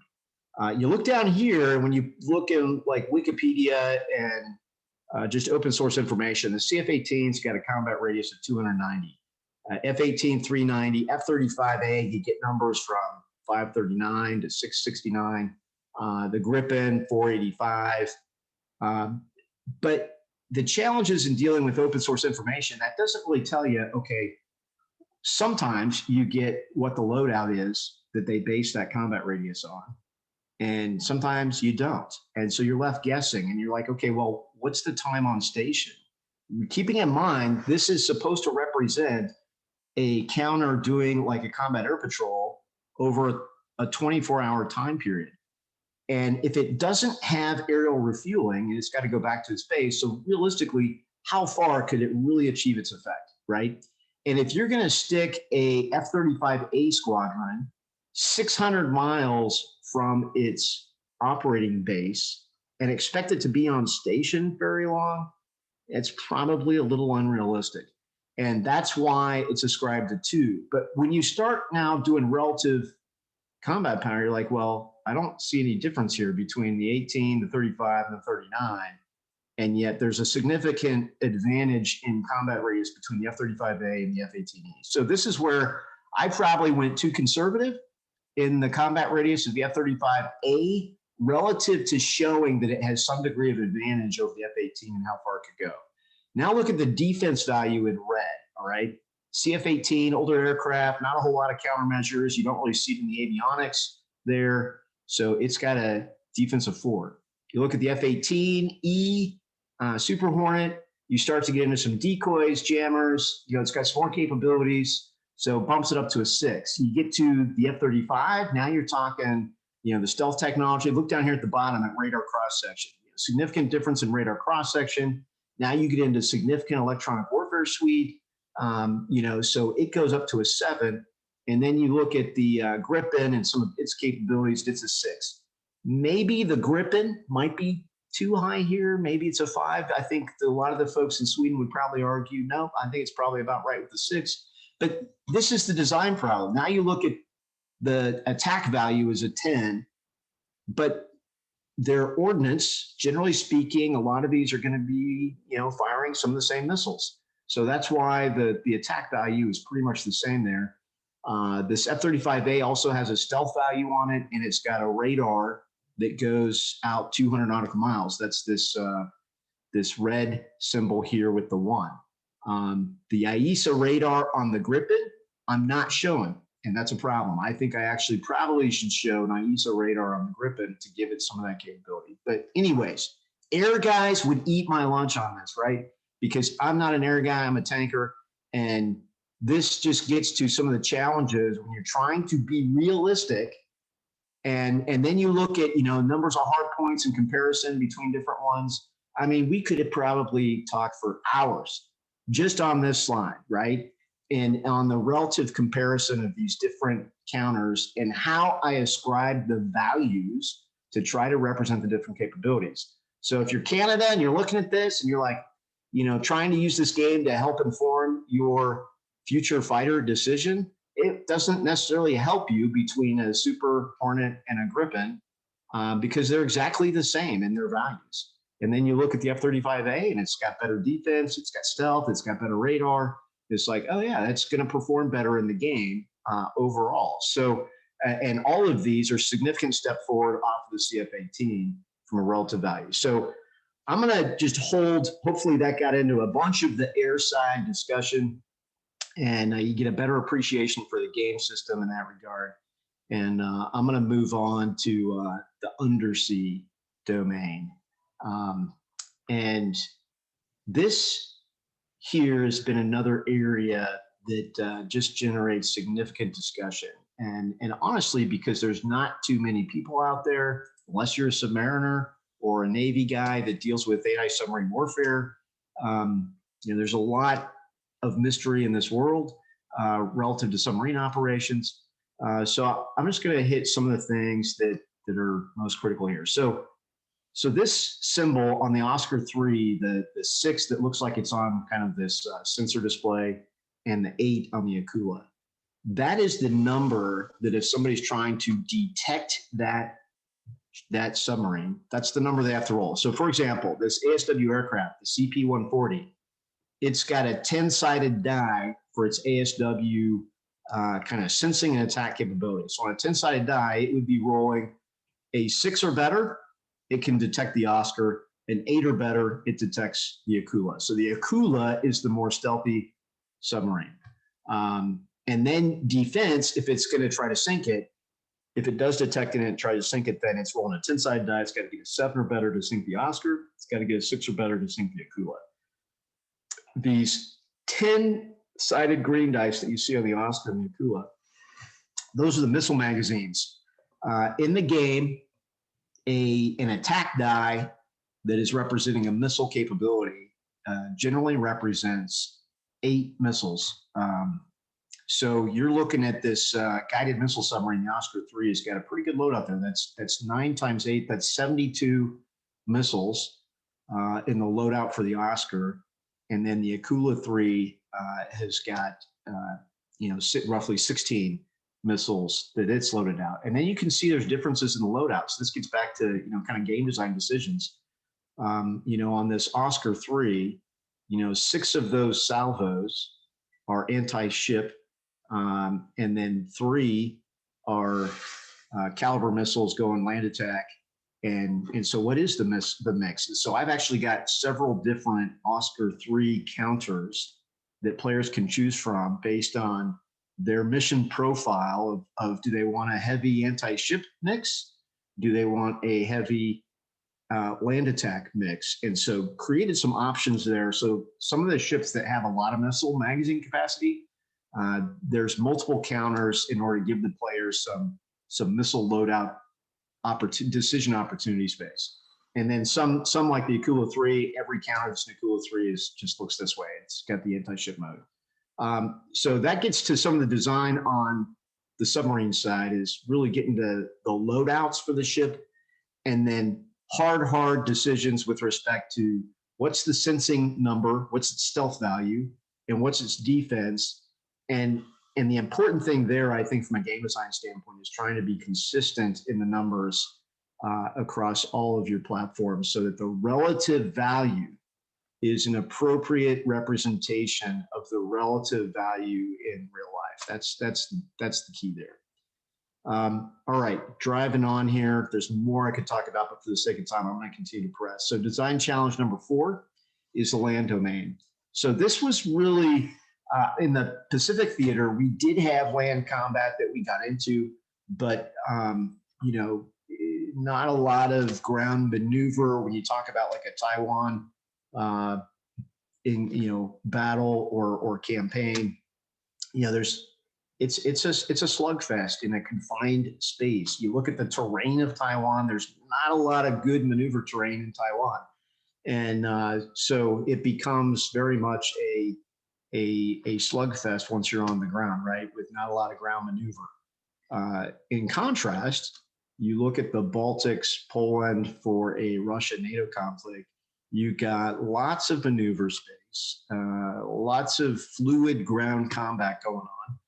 You look down here, and when you look in like Wikipedia and just open source information, the CF-18's got a combat radius of 290. F-18, 390. F-35A, you get numbers from 539 to 669. The Gripen, 485. But the challenges in dealing with open source information, that doesn't really tell you, okay, sometimes you get what the loadout is that they base that combat radius on, and sometimes you don't. And so you're left guessing, and you're like, okay, well, what's the time on station? Keeping in mind, this is supposed to represent a counter doing like a combat air patrol over a 24-hour time period. And if it doesn't have aerial refueling, it's got to go back to its base. So realistically, how far could it really achieve its effect, right? And if you're going to stick a F-35A squadron 600 miles from its operating base and expect it to be on station very long, it's probably a little unrealistic. And that's why it's ascribed to 2. But when you start now doing relative combat power, you're like, well, I don't see any difference here between the 18, the 35, and the 39. And yet there's a significant advantage in combat radius between the F-35A and the F-18E. So this is where I probably went too conservative in the combat radius of the F-35A relative to showing that it has some degree of advantage over the F-18 and how far it could go. Now look at the defense value in red, all right? CF-18, older aircraft, not a whole lot of countermeasures. You don't really see it in the avionics there. So it's got a defense of 4. You look at the F-18E, Super Hornet, you start to get into some decoys, jammers, it's got some more capabilities. So it bumps it up to a 6. You get to the F-35, now you're talking, the stealth technology. Look down here at the bottom at radar cross-section. Significant difference in radar cross-section. Now you get into significant electronic warfare suite. So it goes up to a 7. And then you look at the Gripen and some of its capabilities, it's a 6. Maybe the Gripen might be too high here. Maybe it's a 5. I think a lot of the folks in Sweden would probably argue, no, I think it's probably about right with the 6. But this is the design problem. Now you look at the attack value is a 10, but their ordnance, generally speaking, a lot of these are going to be, firing some of the same missiles. So that's why the attack value is pretty much the same there. This F-35A also has a stealth value on it, and it's got a radar that goes out 200 nautical miles. That's this red symbol here with the 1. The AESA radar on the Gripen, I'm not showing, and that's a problem. I think I actually probably should show an AESA radar on the Gripen to give it some of that capability. But anyways, air guys would eat my lunch on this, right? Because I'm not an air guy, I'm a tanker. And this just gets to some of the challenges when you're trying to be realistic. And then you look at, numbers of hard points in comparison between different ones. I mean, we could have probably talked for hours just on this slide, right? And on the relative comparison of these different counters and how I ascribe the values to try to represent the different capabilities. So if you're Canada and you're looking at this and you're like, trying to use this game to help inform your future fighter decision, it doesn't necessarily help you between a Super Hornet and a Gripen because they're exactly the same in their values. And then you look at the F-35A and it's got better defense, it's got stealth, it's got better radar. It's like, oh yeah, that's going to perform better in the game overall. So, and all of these are significant step forward off of the CF-18 from a relative value. So I'm going to just hold, hopefully that got into a bunch of the air side discussion and you get a better appreciation for the game system in that regard. And I'm going to move on to the undersea domain. And this here has been another area that just generates significant discussion. And honestly, because there's not too many people out there, unless you're a submariner or a Navy guy that deals with anti-submarine warfare, there's a lot of mystery in this world relative to submarine operations. So I'm just going to hit some of the things that are most critical here. So this symbol on the Oscar III, the 6 that looks like it's on kind of this sensor display, and the 8 on the Akula. that is the number that if somebody's trying to detect that submarine, that's the number they have to roll. So for example, this ASW aircraft, the CP-140, it's got a 10-sided die for its ASW kind of sensing and attack capability. So on a 10-sided die, it would be rolling a 6 or better, it can detect the Oscar. An 8 or better, it detects the Akula. So the Akula is the more stealthy submarine. And then defense, if it's going to try to sink it, if it does detect it and try to sink it, then it's rolling a 10-sided die. It's got to get a 7 or better to sink the Oscar. It's got to get a 6 or better to sink the Akula. These 10-sided green dice that you see on the Oscar and the Akula, those are the missile magazines. In the game, an attack die that is representing a missile capability generally represents 8 missiles. So you're looking at this guided missile submarine. The Oscar III has got a pretty good load out there. That's 9 times 8. That's 72 missiles in the loadout for the Oscar. And then the Akula III has got roughly 16 missiles that it's loaded out. And then you can see there's differences in the loadouts. This gets back to kind of game design decisions. On this Oscar III, 6 of those salvos are anti-ship, and then 3 are caliber missiles going land attack. And so what is the mix? So I've actually got several different Oscar III counters that players can choose from based on their mission profile of do they want a heavy anti-ship mix? Do they want a heavy land attack mix? And so created some options there. So some of the ships that have a lot of missile magazine capacity, there's multiple counters in order to give the players some missile loadout decision opportunity space. And then some like the Akula III, every counter that's an Akula III just looks this way. It's got the anti-ship mode. So that gets to some of the design on the submarine side, is really getting to the loadouts for the ship, and then hard decisions with respect to what's the sensing number, what's its stealth value, and what's its defense. And the important thing there, I think, from a game design standpoint, is trying to be consistent in the numbers across all of your platforms so that the relative value is an appropriate representation of the relative value in real life. That's the key there. All right, driving on here. There's more I could talk about, but for the sake of time, I'm going to continue to press. So design challenge number 4 is the land domain. So this was really in the Pacific Theater. We did have land combat that we got into, but not a lot of ground maneuver when you talk about like a Taiwan in battle or campaign. It's a slugfest in a confined space. You look at the terrain of Taiwan, there's not a lot of good maneuver terrain in Taiwan. And so it becomes very much a slugfest once you're on the ground, right? With not a lot of ground maneuver. In contrast, you look at the Baltics, Poland for a Russia-NATO conflict, you got lots of maneuver space, lots of fluid ground combat going on.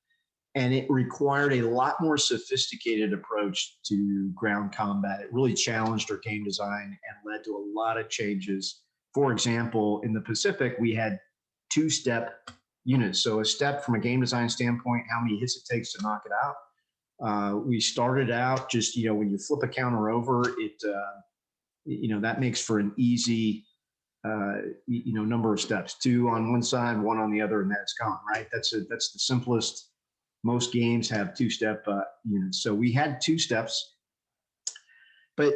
And it required a lot more sophisticated approach to ground combat. It really challenged our game design and led to a lot of changes. For example, in the Pacific, we had 2-step units. So a step from a game design standpoint, how many hits it takes to knock it out. We started out just, when you flip a counter over, that makes for an easy, number of steps. 2 on one side, 1 on the other, and that's gone, right? That's the simplest. Most games have 2-step units. So we had 2 steps, and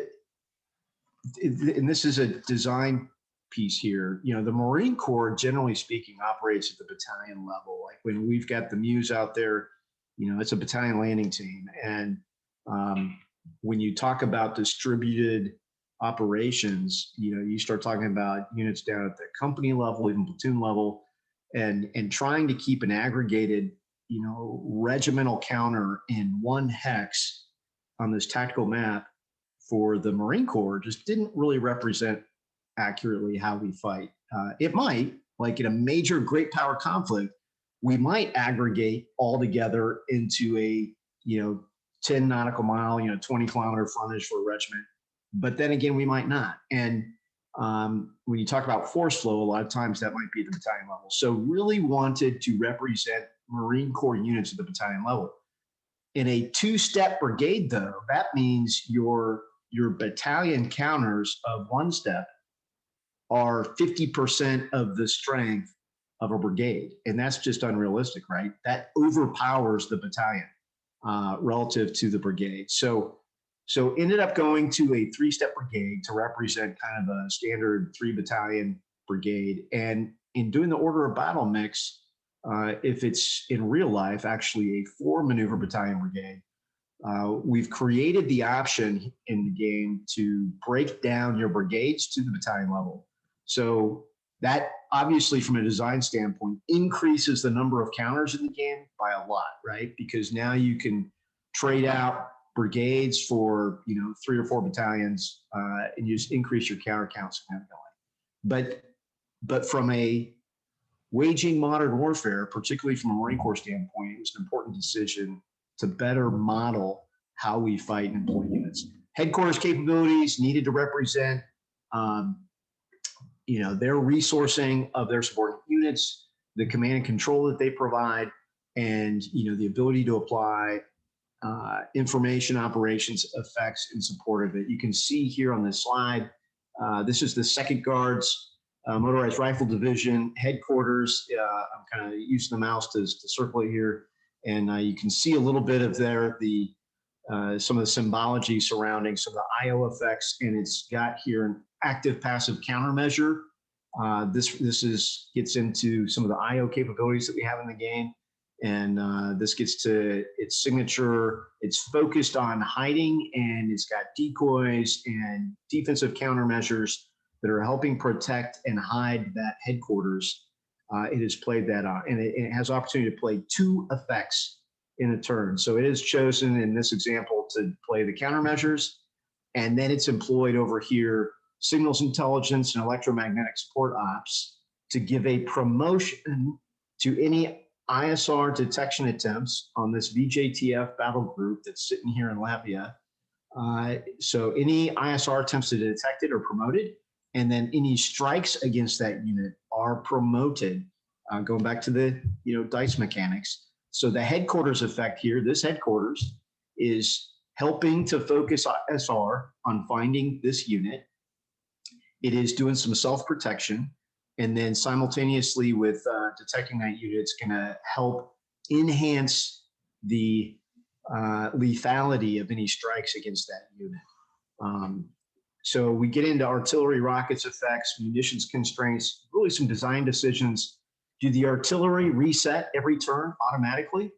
this is a design piece here. The Marine Corps, generally speaking, operates at the battalion level. Like when we've got the Muse out there, it's a battalion landing team. And when you talk about distributed operations, you start talking about units down at the company level, even platoon level, and trying to keep an aggregated regimental counter in 1 hex on this tactical map for the Marine Corps just didn't really represent accurately how we fight. It might, like in a major great power conflict, we might aggregate all together into a, 10 nautical mile, 20-kilometer frontage for a regiment. But then again, we might not. And when you talk about force flow, a lot of times that might be at the battalion level. So really wanted to represent Marine Corps units at the battalion level. In a two-step brigade, though, that means your battalion counters of one step are 50% of the strength of a brigade. And that's just unrealistic, right? That overpowers the battalion relative to the brigade. So ended up going to a three-step brigade to represent kind of a standard 3-battalion brigade. And in doing the order of battle mix, if it's in real life, actually a 4-maneuver battalion brigade, we've created the option in the game to break down your brigades to the battalion level. So that obviously from a design standpoint increases the number of counters in the game by a lot, right? Because now you can trade out brigades for 3 or 4 battalions, and you just increase your counter counts and have going. But from a waging modern warfare, particularly from a Marine Corps standpoint, it was an important decision to better model how we fight and deploy units. Headquarters capabilities needed to represent their resourcing of their subordinate units, the command and control that they provide, and the ability to apply information operations effects in support of it. You can see here on this slide, this is the 2nd Guards Motorized Rifle Division headquarters. I'm kind of using the mouse to circle it here, and you can see a little bit of some of the symbology surrounding some of the IO effects, and it's got here an active passive countermeasure. This gets into some of the IO capabilities that we have in the game. And this gets to its signature. It's focused on hiding, and it's got decoys and defensive countermeasures that are helping protect and hide that headquarters. It has played that on, and it has opportunity to play 2 effects in a turn. So it is chosen in this example to play the countermeasures, and then it's employed over here, signals intelligence and electromagnetic support ops, to give a promotion to any ISR detection attempts on this VJTF battle group that's sitting here in Latvia. So any ISR attempts to detect it are promoted, and then any strikes against that unit are promoted, going back to the dice mechanics. So the headquarters effect here, this headquarters is helping to focus ISR on finding this unit. It is doing some self-protection, and then simultaneously with detecting that unit, it's going to help enhance the lethality of any strikes against that unit. So we get into artillery rockets effects, munitions constraints, really some design decisions. Do the artillery reset every turn automatically,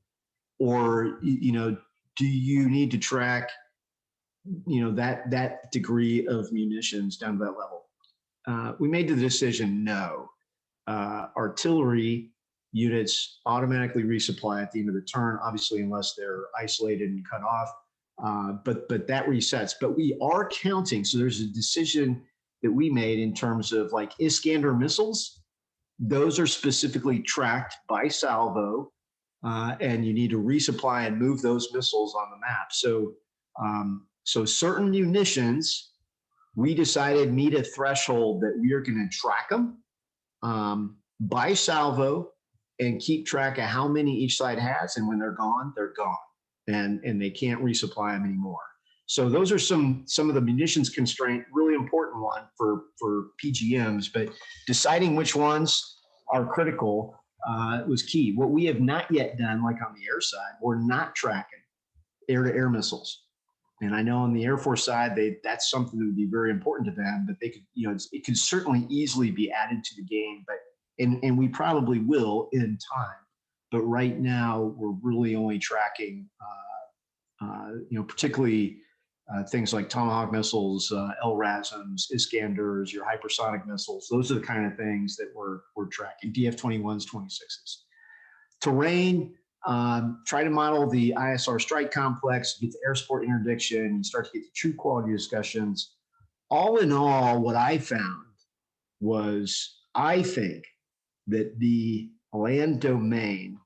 or do you need to track that degree of munitions down to that level? We made the decision no. Artillery units automatically resupply at the end of the turn, obviously unless they're isolated and cut off. But that resets. But we are counting. So there's a decision that we made in terms of like Iskander missiles. Those are specifically tracked by salvo, and you need to resupply and move those missiles on the map. So certain munitions, we decided meet a threshold that we are going to track them by salvo and keep track of how many each side has, and when they're gone, and they can't resupply them anymore. So those are some of the munitions constraint, really important one for PGMs, but deciding which ones are critical was key. What we have not yet done, like on the air side, we're not tracking air-to-air missiles. And I know on the Air Force side, that's something that would be very important to them, but they could, it could certainly easily be added to the game, and we probably will in time. But right now, we're really only tracking, particularly things like Tomahawk missiles, LRASMs, Iskanders, your hypersonic missiles. Those are the kind of things that we're tracking, DF-21s, 26s. Terrain, try to model the ISR strike complex, get the air support interdiction, you start to get the true quality discussions. All in all, what I found was, I think that the land domain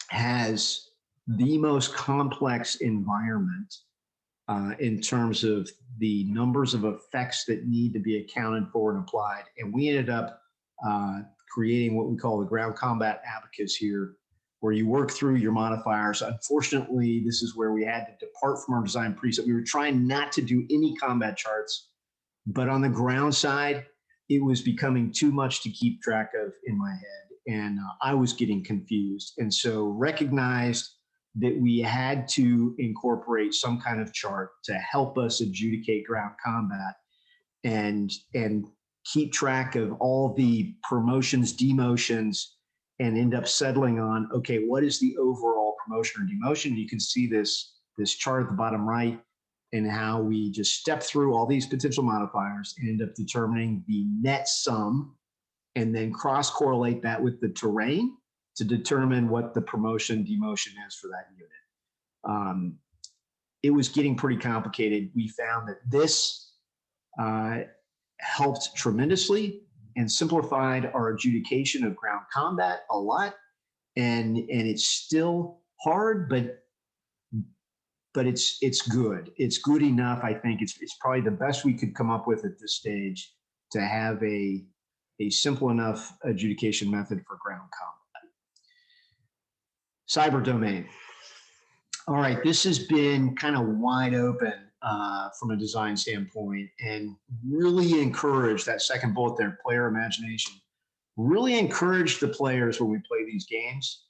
has the most complex environment in terms of the numbers of effects that need to be accounted for and applied. And we ended up creating what we call the ground combat abacus here, where you work through your modifiers. Unfortunately, this is where we had to depart from our design preset. We were trying not to do any combat charts, but on the ground side, it was becoming too much to keep track of in my head. And I was getting confused. And so recognized that we had to incorporate some kind of chart to help us adjudicate ground combat and keep track of all the promotions, demotions, and end up settling on, okay, what is the overall promotion or demotion? You can see this chart at the bottom right and how we just step through all these potential modifiers and end up determining the net sum and then cross-correlate that with the terrain to determine what the promotion demotion is for that unit. It was getting pretty complicated. We found that this helped tremendously and simplified our adjudication of ground combat a lot. And it's still hard, but it's good. It's good enough. I think it's probably the best we could come up with at this stage to have a simple enough adjudication method for ground combat. Cyber domain. All right, this has been kind of wide open from a design standpoint, and really encourage that second bullet there, player imagination. Really encourage the players when we play these games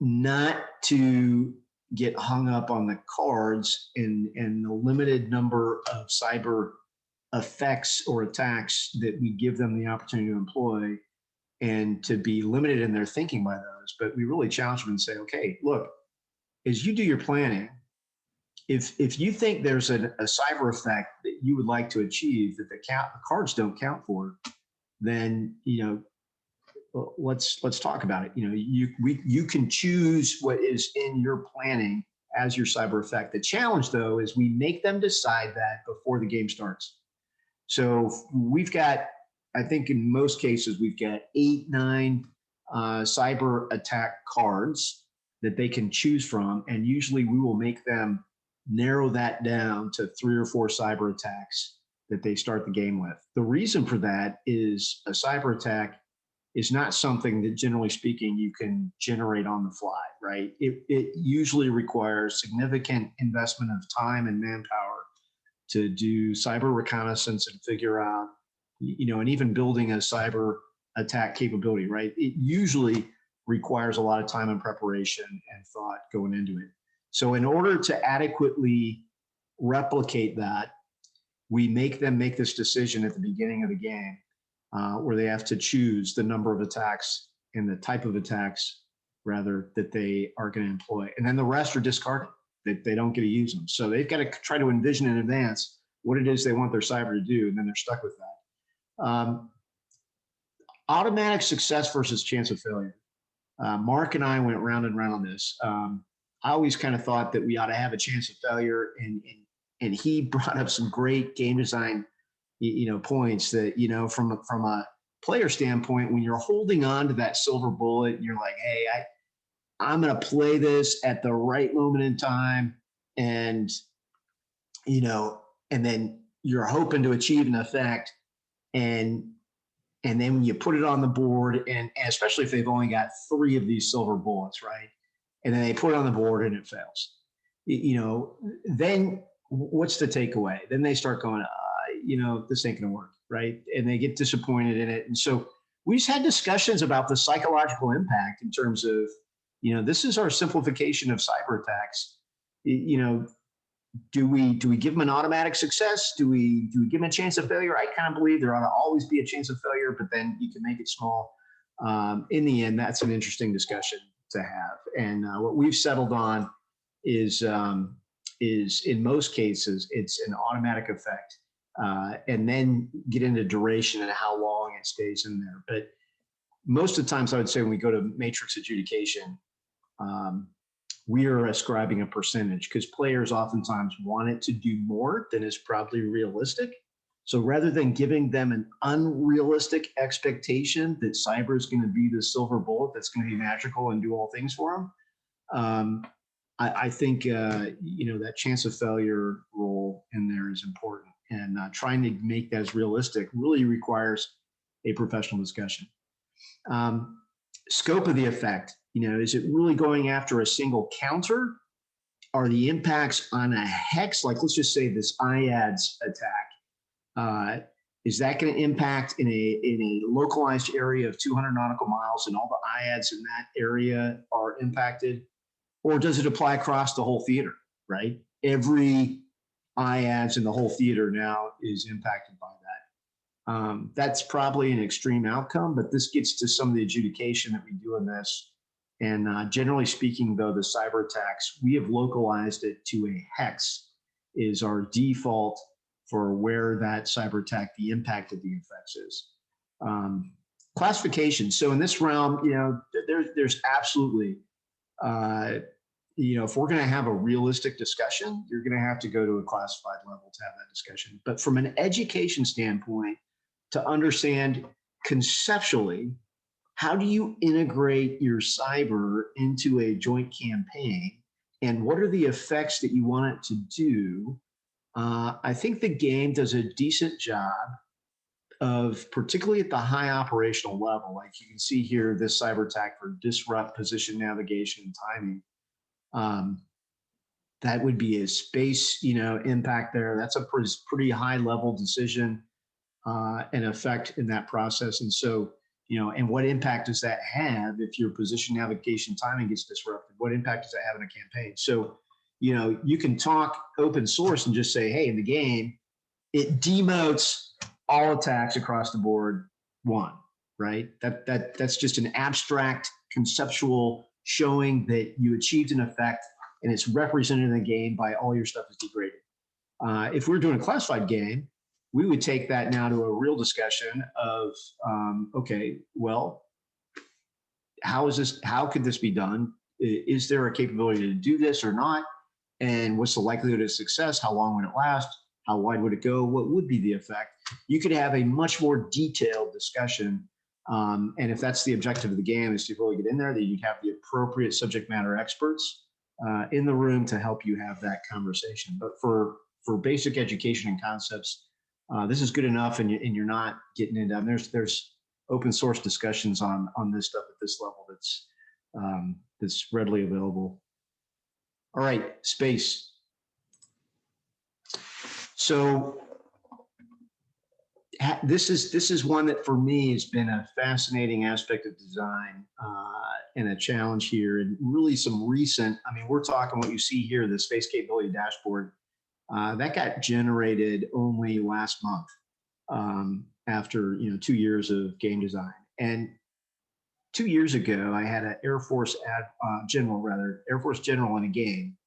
not to get hung up on the cards and the limited number of cyber effects or attacks that we give them the opportunity to employ, and to be limited in their thinking by those. But we really challenge them and say, okay, look, as you do your planning, if you think there's a cyber effect that you would like to achieve that the cards don't count for, then let's talk about it. You can choose what is in your planning as your cyber effect. The challenge, though, is we make them decide that before the game starts. So we've got, I think in most cases, we've got 8, 9 cyber attack cards that they can choose from. And usually we will make them narrow that down to 3 or 4 cyber attacks that they start the game with. The reason for that is a cyber attack is not something that, generally speaking, you can generate on the fly, right? It usually requires significant investment of time and manpower to do cyber reconnaissance and figure out, and even building a cyber attack capability, right? It usually requires a lot of time and preparation and thought going into it. So in order to adequately replicate that, we make them make this decision at the beginning of the game, where they have to choose the number of attacks and the type of attacks, rather, that they are going to employ. And then the rest are discarded. They don't get to use them. So they've got to try to envision in advance what it is they want their cyber to do, and then they're stuck with that. Automatic success versus chance of failure. Mark and I went round and round on this. I always kind of thought that we ought to have a chance of failure, and he brought up some great game design, points that, from a player standpoint, when you're holding on to that silver bullet and you're like, hey, I'm going to play this at the right moment in time, and then you're hoping to achieve an effect, and then when you put it on the board, and especially if they've only got 3 of these silver bullets, right? And then they put it on the board and it fails. Then what's the takeaway? Then they start going, this ain't gonna work, right? And they get disappointed in it. And so we just had discussions about the psychological impact in terms of, this is our simplification of cyber attacks. Do we give them an automatic success? Do we give them a chance of failure? I kind of believe there ought to always be a chance of failure, but then you can make it small. In the end, that's an interesting discussion to have. And what we've settled on is in most cases, it's an automatic effect, and then get into duration and how long it stays in there. But most of the times, I would say when we go to matrix adjudication, we are ascribing a percentage, because players oftentimes want it to do more than is probably realistic. So rather than giving them an unrealistic expectation that cyber is going to be the silver bullet that's going to be magical and do all things for them, I think that chance of failure role in there is important, and trying to make that as realistic really requires a professional discussion. Scope of the effect, is it really going after a single counter? Are the impacts on a hex, like let's just say this IADS attack, is that going to impact in a localized area of 200 nautical miles and all the IADS in that area are impacted? Or does it apply across the whole theater, right? Every IADS in the whole theater now is impacted by that. That's probably an extreme outcome, but this gets to some of the adjudication that we do in this. And generally speaking, though, the cyber attacks, we have localized it to a hex is our default for where that cyber attack, the impact of the effects is. Classification. So in this realm, there's absolutely, if we're going to have a realistic discussion, you're going to have to go to a classified level to have that discussion. But from an education standpoint, to understand conceptually, how do you integrate your cyber into a joint campaign, and what are the effects that you want it to do? I think the game does a decent job of, particularly at the high operational level, like you can see here, this cyber attack for disrupt position, navigation, and timing. That would be a space, impact there. That's a pretty high level decision and effect in that process. And so, and what impact does that have if your position, navigation, timing gets disrupted? What impact does that have in a campaign? So, you can talk open source and just say, hey, in the game, it demotes all attacks across the board 1, right? That's just an abstract conceptual showing that you achieved an effect, and it's represented in the game by all your stuff is degraded. If we're doing a classified game, we would take that now to a real discussion of, okay, well, how could this be done? Is there a capability to do this or not? And what's the likelihood of success? How long would it last? How wide would it go? What would be the effect? You could have a much more detailed discussion. And if that's the objective of the game, is to really get in there, that you'd have the appropriate subject matter experts in the room to help you have that conversation. But for basic education and concepts, this is good enough, and you're not getting into. There's open source discussions on this stuff at this level that's readily available. All right, space. So this is one that for me has been a fascinating aspect of design and a challenge here, and really some recent. I mean, we're talking what you see here, the space capability dashboard. That got generated only last month after 2 years of game design. And 2 years ago, I had an Air Force general in a game.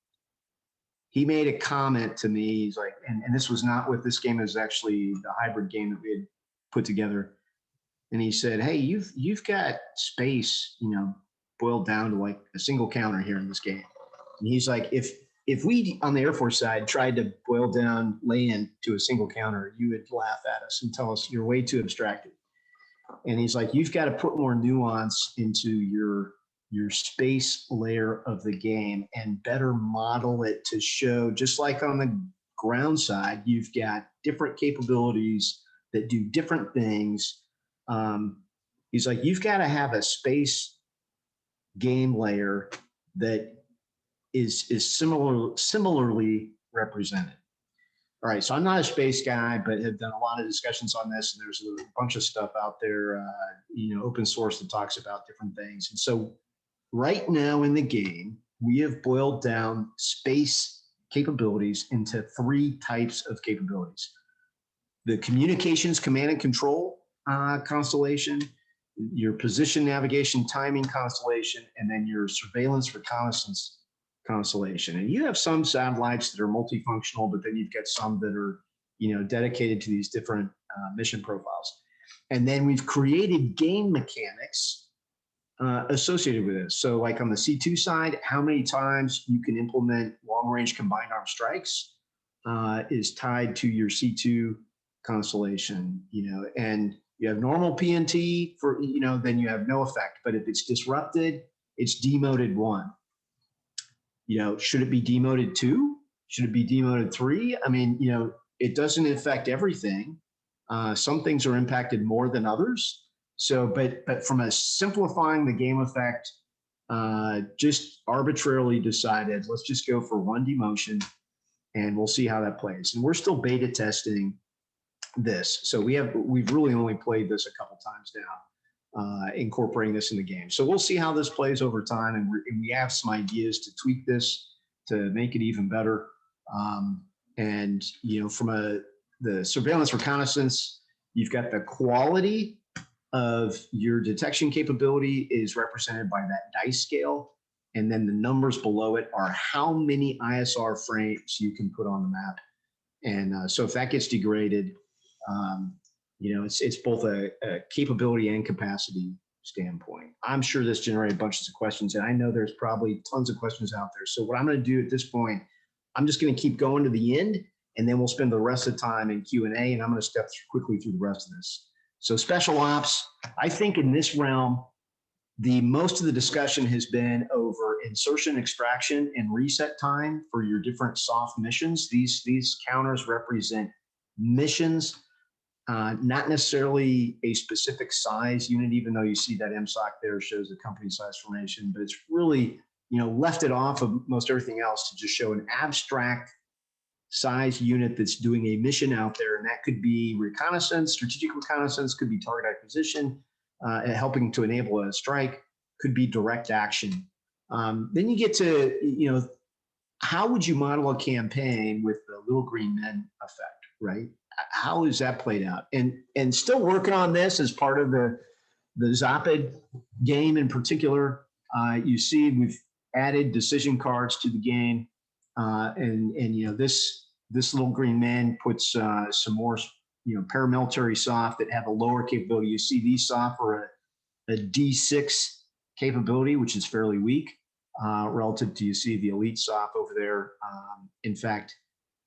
He made a comment to me. He's like, and this was not what this game is, actually the hybrid game that we had put together. And he said, hey, you've got space, boiled down to like a single counter here in this game. And he's like, if we on the Air Force side tried to boil down land to a single counter, you would laugh at us and tell us you're way too abstracted. And he's like, you've got to put more nuance into your space layer of the game and better model it to show, just like on the ground side, you've got different capabilities that do different things. He's like, you've got to have a space game layer that is similarly represented. All right, so I'm not a space guy, but have done a lot of discussions on this, and there's a bunch of stuff out there, open source that talks about different things. And so right now in the game, we have boiled down space capabilities into 3 types of capabilities. The communications command and control constellation, your position, navigation, timing constellation, and then your surveillance reconnaissance constellation. And you have some satellites that are multifunctional, but then you've got some that are, dedicated to these different mission profiles. And then we've created game mechanics associated with this. So like on the C2 side, how many times you can implement long-range combined arm strikes is tied to your C2 constellation, and you have normal PNT for, then you have no effect. But if it's disrupted, it's demoted 1. Should it be demoted 2? Should it be demoted 3? I mean, it doesn't affect everything. Some things are impacted more than others. So, but from a simplifying the game effect, just arbitrarily decided, let's just go for 1 demotion and we'll see how that plays. And we're still beta testing this. So we've really only played this a couple times now, incorporating this in the game. So we'll see how this plays over time. And we have some ideas to tweak this to make it even better. And, from the surveillance reconnaissance, you've got the quality of your detection capability is represented by that dice scale. And then the numbers below it are how many ISR frames you can put on the map. And so if that gets degraded, it's both a capability and capacity standpoint. I'm sure this generated bunches of questions, and I know there's probably tons of questions out there. So what I'm going to do at this point, I'm just going to keep going to the end, and then we'll spend the rest of the time in Q&A, and I'm going to step quickly through the rest of this. So special ops, I think in this realm, most of the discussion has been over insertion, extraction, and reset time for your different soft missions. These counters represent missions, not necessarily a specific size unit, even though you see that MSOC there shows the company size formation, but it's really, left it off of most everything else to just show an abstract size unit that's doing a mission out there. And that could be reconnaissance, strategic reconnaissance, could be target acquisition, helping to enable a strike, could be direct action. Then you get to, how would you model a campaign with the little green men effect, right? How is that played out? And still working on this as part of the Zopid game in particular. You see, we've added decision cards to the game, and this little green man puts some more paramilitary soft that have a lower capability. You see these soft are a D6 capability, which is fairly weak relative to, you see the elite soft over there. In fact,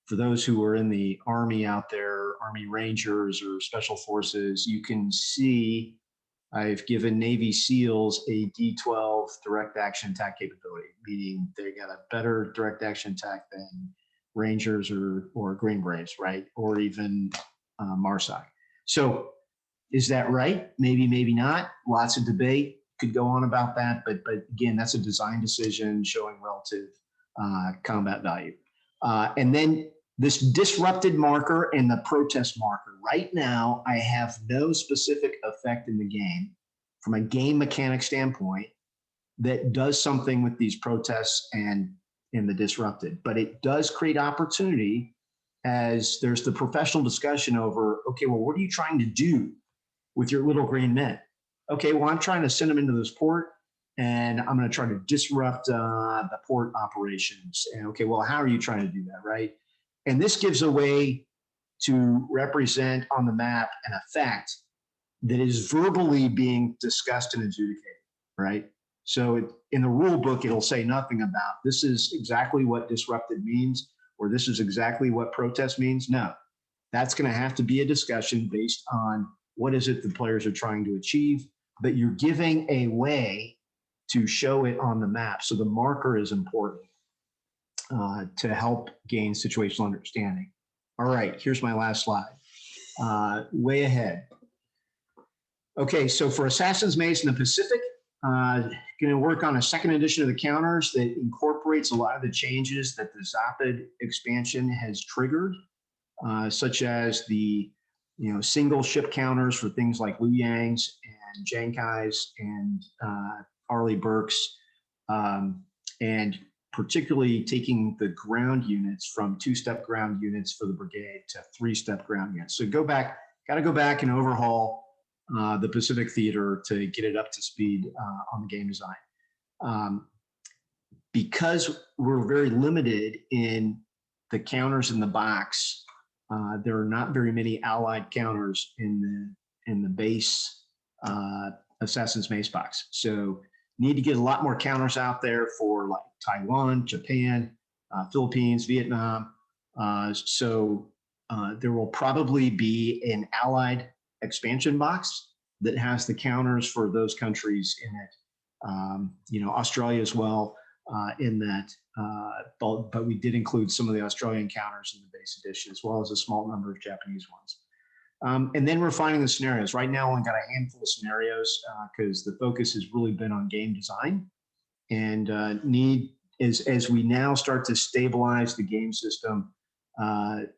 for those who are in the Army out there, Army Rangers or Special Forces, you can see I've given Navy SEALs a D12 direct action attack capability, meaning they got a better direct action attack than Rangers or Green Berets, right? Or even MARSOC. So is that right? Maybe, maybe not. Lots of debate could go on about that. But again, that's a design decision showing relative combat value. And then this disrupted marker and the protest marker. Right now, I have no specific effect in the game from a game mechanic standpoint that does something with these protests and the disrupted. But it does create opportunity as there's the professional discussion over, okay, well, what are you trying to do with your little green men? Okay, well, I'm trying to send them into this port, and I'm going to try to disrupt the port operations. And okay, well, how are you trying to do that, right? And this gives a way to represent on the map an effect that is verbally being discussed and adjudicated, right? So in the rule book, it'll say nothing about this is exactly what disrupted means, or this is exactly what protest means. No, that's going to have to be a discussion based on what is it the players are trying to achieve, but you're giving a way to show it on the map. So the marker is important to help gain situational understanding. All right, here's my last slide. Way ahead. Okay, so for Assassin's Mace in the Pacific, going to work on a second edition of the counters that incorporates a lot of the changes that the Zopid expansion has triggered, such as the single ship counters for things like Liu Yangs and Jankais and Arleigh Burkes, and particularly taking the ground units from 2-step ground units for the brigade to 3-step ground units. So got to go back and overhaul the Pacific Theater to get it up to speed on the game design. Because we're very limited in the counters in the box, there are not very many allied counters in the base Assassin's Mace box. So need to get a lot more counters out there for like Taiwan, Japan, Philippines, Vietnam. So There will probably be an allied expansion box that has the counters for those countries in it. Australia as well in that, but we did include some of the Australian counters in the base edition, as well as a small number of Japanese ones. And then refining the scenarios. Right now, we've got a handful of scenarios because the focus has really been on game design, and as we now start to stabilize the game system,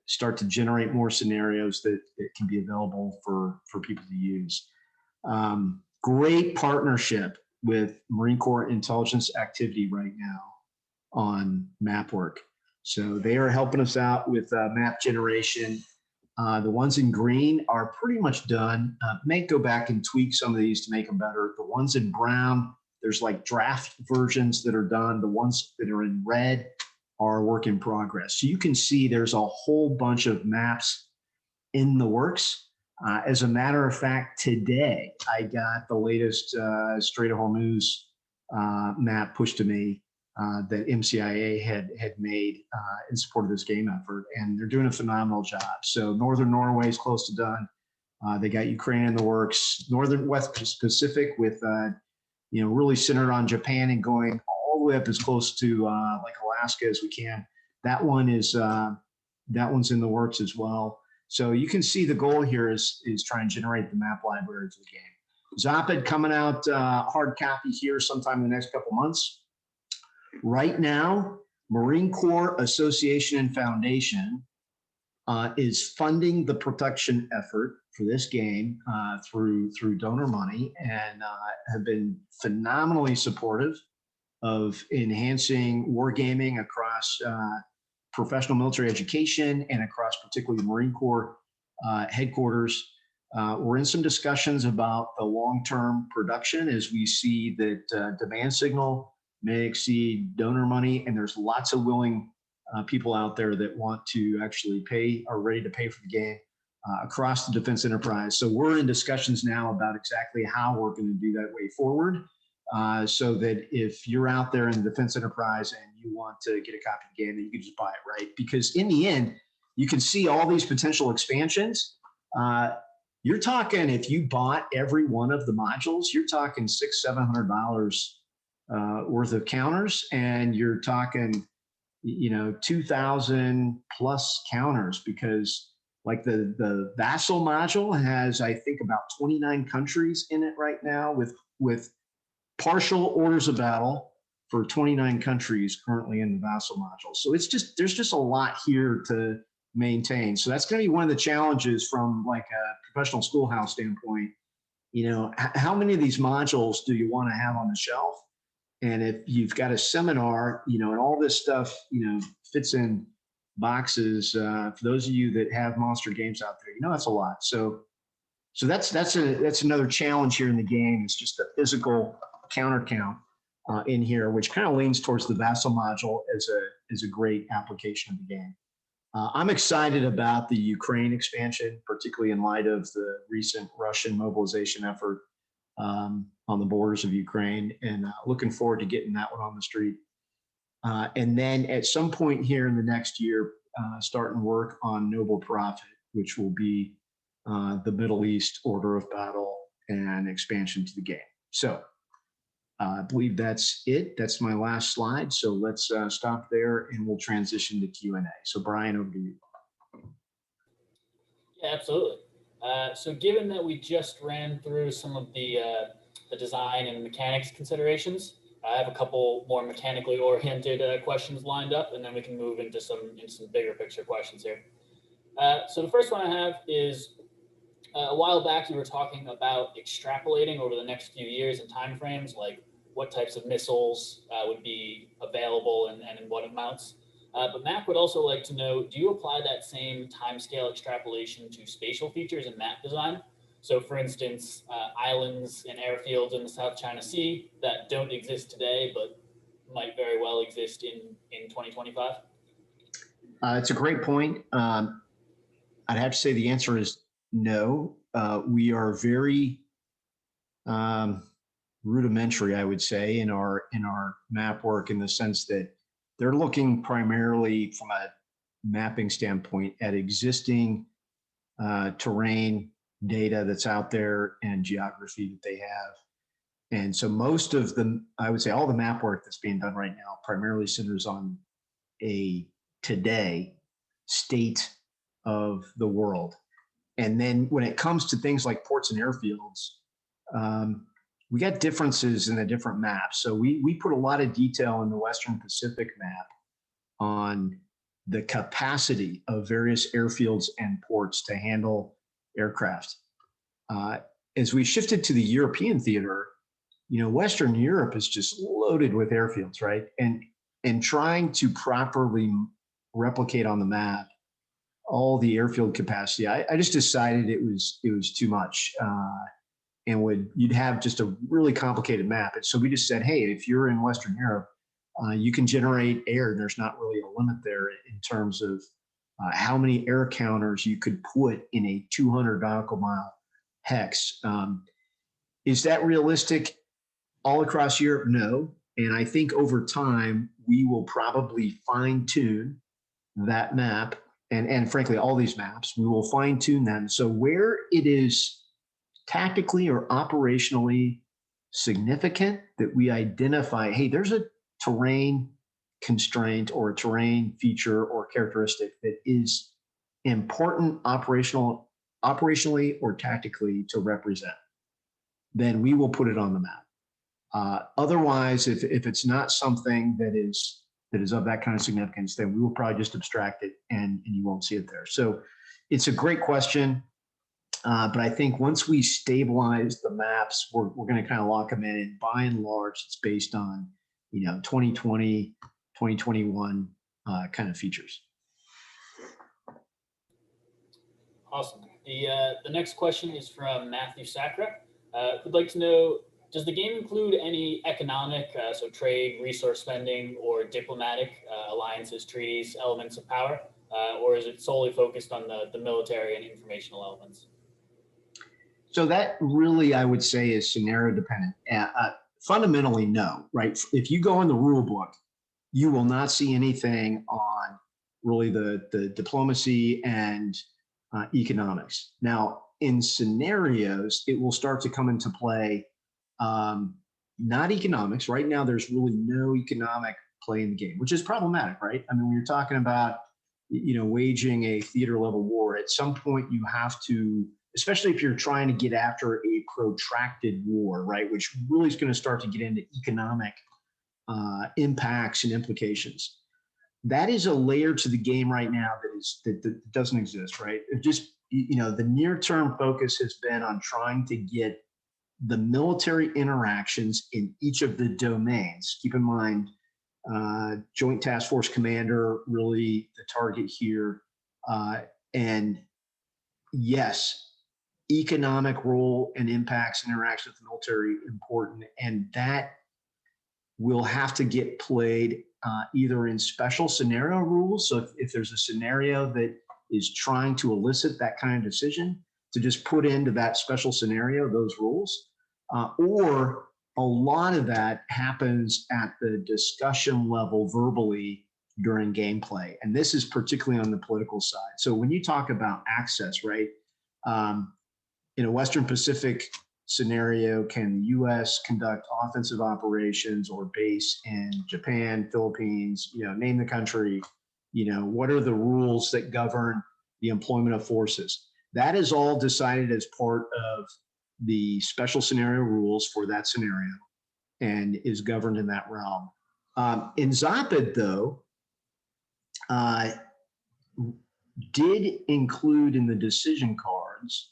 start to generate more scenarios that can be available for people to use. Great partnership with Marine Corps Intelligence Activity right now on map work. So they are helping us out with map generation. The ones in green are pretty much done. May go back and tweak some of these to make them better. The ones in brown, there's like draft versions that are done. The ones that are in red are a work in progress. So you can see there's a whole bunch of maps in the works. As a matter of fact, today I got the latest Strait of Hormuz map pushed to me that MCIA had made in support of this game effort, and they're doing a phenomenal job. So Northern Norway is close to done. They got Ukraine in the works. Northern West Pacific with really centered on Japan and going all the way up as close to like Alaska as we can. That one's in the works as well. So you can see the goal here is try and generate the map library for the game. Zopid coming out hard copy here sometime in the next couple months. Right now, Marine Corps Association and Foundation is funding the production effort for this game through donor money, and have been phenomenally supportive of enhancing wargaming across professional military education and across particularly the Marine Corps headquarters. We're in some discussions about the long-term production as we see that demand signal may exceed donor money, and there's lots of willing people out there that want to actually pay, are ready to pay for the game across the defense enterprise. So we're in discussions now about exactly how we're going to do that way forward, so that if you're out there in the defense enterprise and you want to get a copy of the game, then you can just buy it, right? Because in the end, you can see all these potential expansions. You're talking, if you bought every one of the modules, you're talking $600-700 worth of counters, and you're talking 2,000 plus counters, because like the Vassal module has, I think, about 29 countries in it right now with partial orders of battle for 29 countries currently in the Vassal module. So there's just a lot here to maintain. So that's going to be one of the challenges from like a professional schoolhouse standpoint. How many of these modules do you want to have on the shelf? And if you've got a seminar, and all this stuff, fits in boxes, for those of you that have monster games out there, that's a lot. So that's another challenge here in the game. It's just the physical counter count in here, which kind of leans towards the Vassal module as a great application of the game. I'm excited about the Ukraine expansion, particularly in light of the recent Russian mobilization effort on the borders of Ukraine, and looking forward to getting that one on the street. And then at some point here in the next year, starting work on Noble Prophet, which will be the Middle East order of battle and expansion to the game. So I believe that's it. That's my last slide. So let's stop there and we'll transition to Q&A. So Brian, over to you. Yeah, absolutely. So given that we just ran through some of the design and mechanics considerations, I have a couple more mechanically oriented questions lined up, and then we can move into some bigger picture questions here. So the first one I have is, a while back you were talking about extrapolating over the next few years and timeframes, like what types of missiles would be available and in what amounts. But Mac would also like to know, do you apply that same timescale extrapolation to spatial features and map design? So for instance, islands and airfields in the South China Sea that don't exist today, but might very well exist in 2025? It's a great point. I'd have to say the answer is no. We are very rudimentary, I would say, in our map work, in the sense that they're looking primarily from a mapping standpoint at existing terrain data that's out there and geography that they have. And so most of the, I would say all the map work that's being done right now primarily centers on a today state of the world. And then when it comes to things like ports and airfields, we got differences in the different maps. So we put a lot of detail in the Western Pacific map on the capacity of various airfields and ports to handle aircraft. As we shifted to the European theater, you know, Western Europe is just loaded with airfields, right? And trying to properly replicate on the map all the airfield capacity, I just decided it was too much, and you'd have just a really complicated map. And so we just said, hey, if you're in Western Europe, you can generate air. There's not really a limit there in terms of how many air counters you could put in a 200 nautical mile hex. Is that realistic all across Europe? No. And I think over time, we will probably fine tune that map. And frankly, all these maps, we will fine tune them. So where it is tactically or operationally significant that we identify, hey, there's a terrain constraint or a terrain feature or characteristic that is important operationally or tactically to represent, then we will put it on the map. Otherwise, if it's not something that is of that kind of significance, then we will probably just abstract it and you won't see it there. So it's a great question. But I think once we stabilize the maps, we're going to kind of lock them in. And by and large, it's based on, 2020, 2021 kind of features. Awesome. The next question is from Matthew Sacra, who'd like to know, does the game include any economic, so trade, resource spending, or diplomatic alliances, treaties, elements of power, or is it solely focused on the military and informational elements? So that really, I would say, is scenario dependent. Fundamentally, no, right? If you go in the rule book, you will not see anything on really the diplomacy and economics. Now, in scenarios, it will start to come into play. Not economics. Right now, there's really no economic play in the game, which is problematic, right? I mean, when you're talking about, waging a theater level war, at some point you have to, especially if you're trying to get after a protracted war, right, which really is going to start to get into economic impacts and implications. That is a layer to the game right now that doesn't exist, right? It just, the near-term focus has been on trying to get the military interactions in each of the domains. Keep in mind, Joint Task Force Commander, really the target here. And yes, economic role and impacts and interactions with the military important. And that will have to get played either in special scenario rules. So if there's a scenario that is trying to elicit that kind of decision, to just put into that special scenario those rules, or a lot of that happens at the discussion level verbally during gameplay. And this is particularly on the political side. So when you talk about access, right, in a Western Pacific scenario, can the U.S. conduct offensive operations or base in Japan, Philippines, name the country, what are the rules that govern the employment of forces? That is all decided as part of the special scenario rules for that scenario and is governed in that realm. In Zapad, though, did include in the decision cards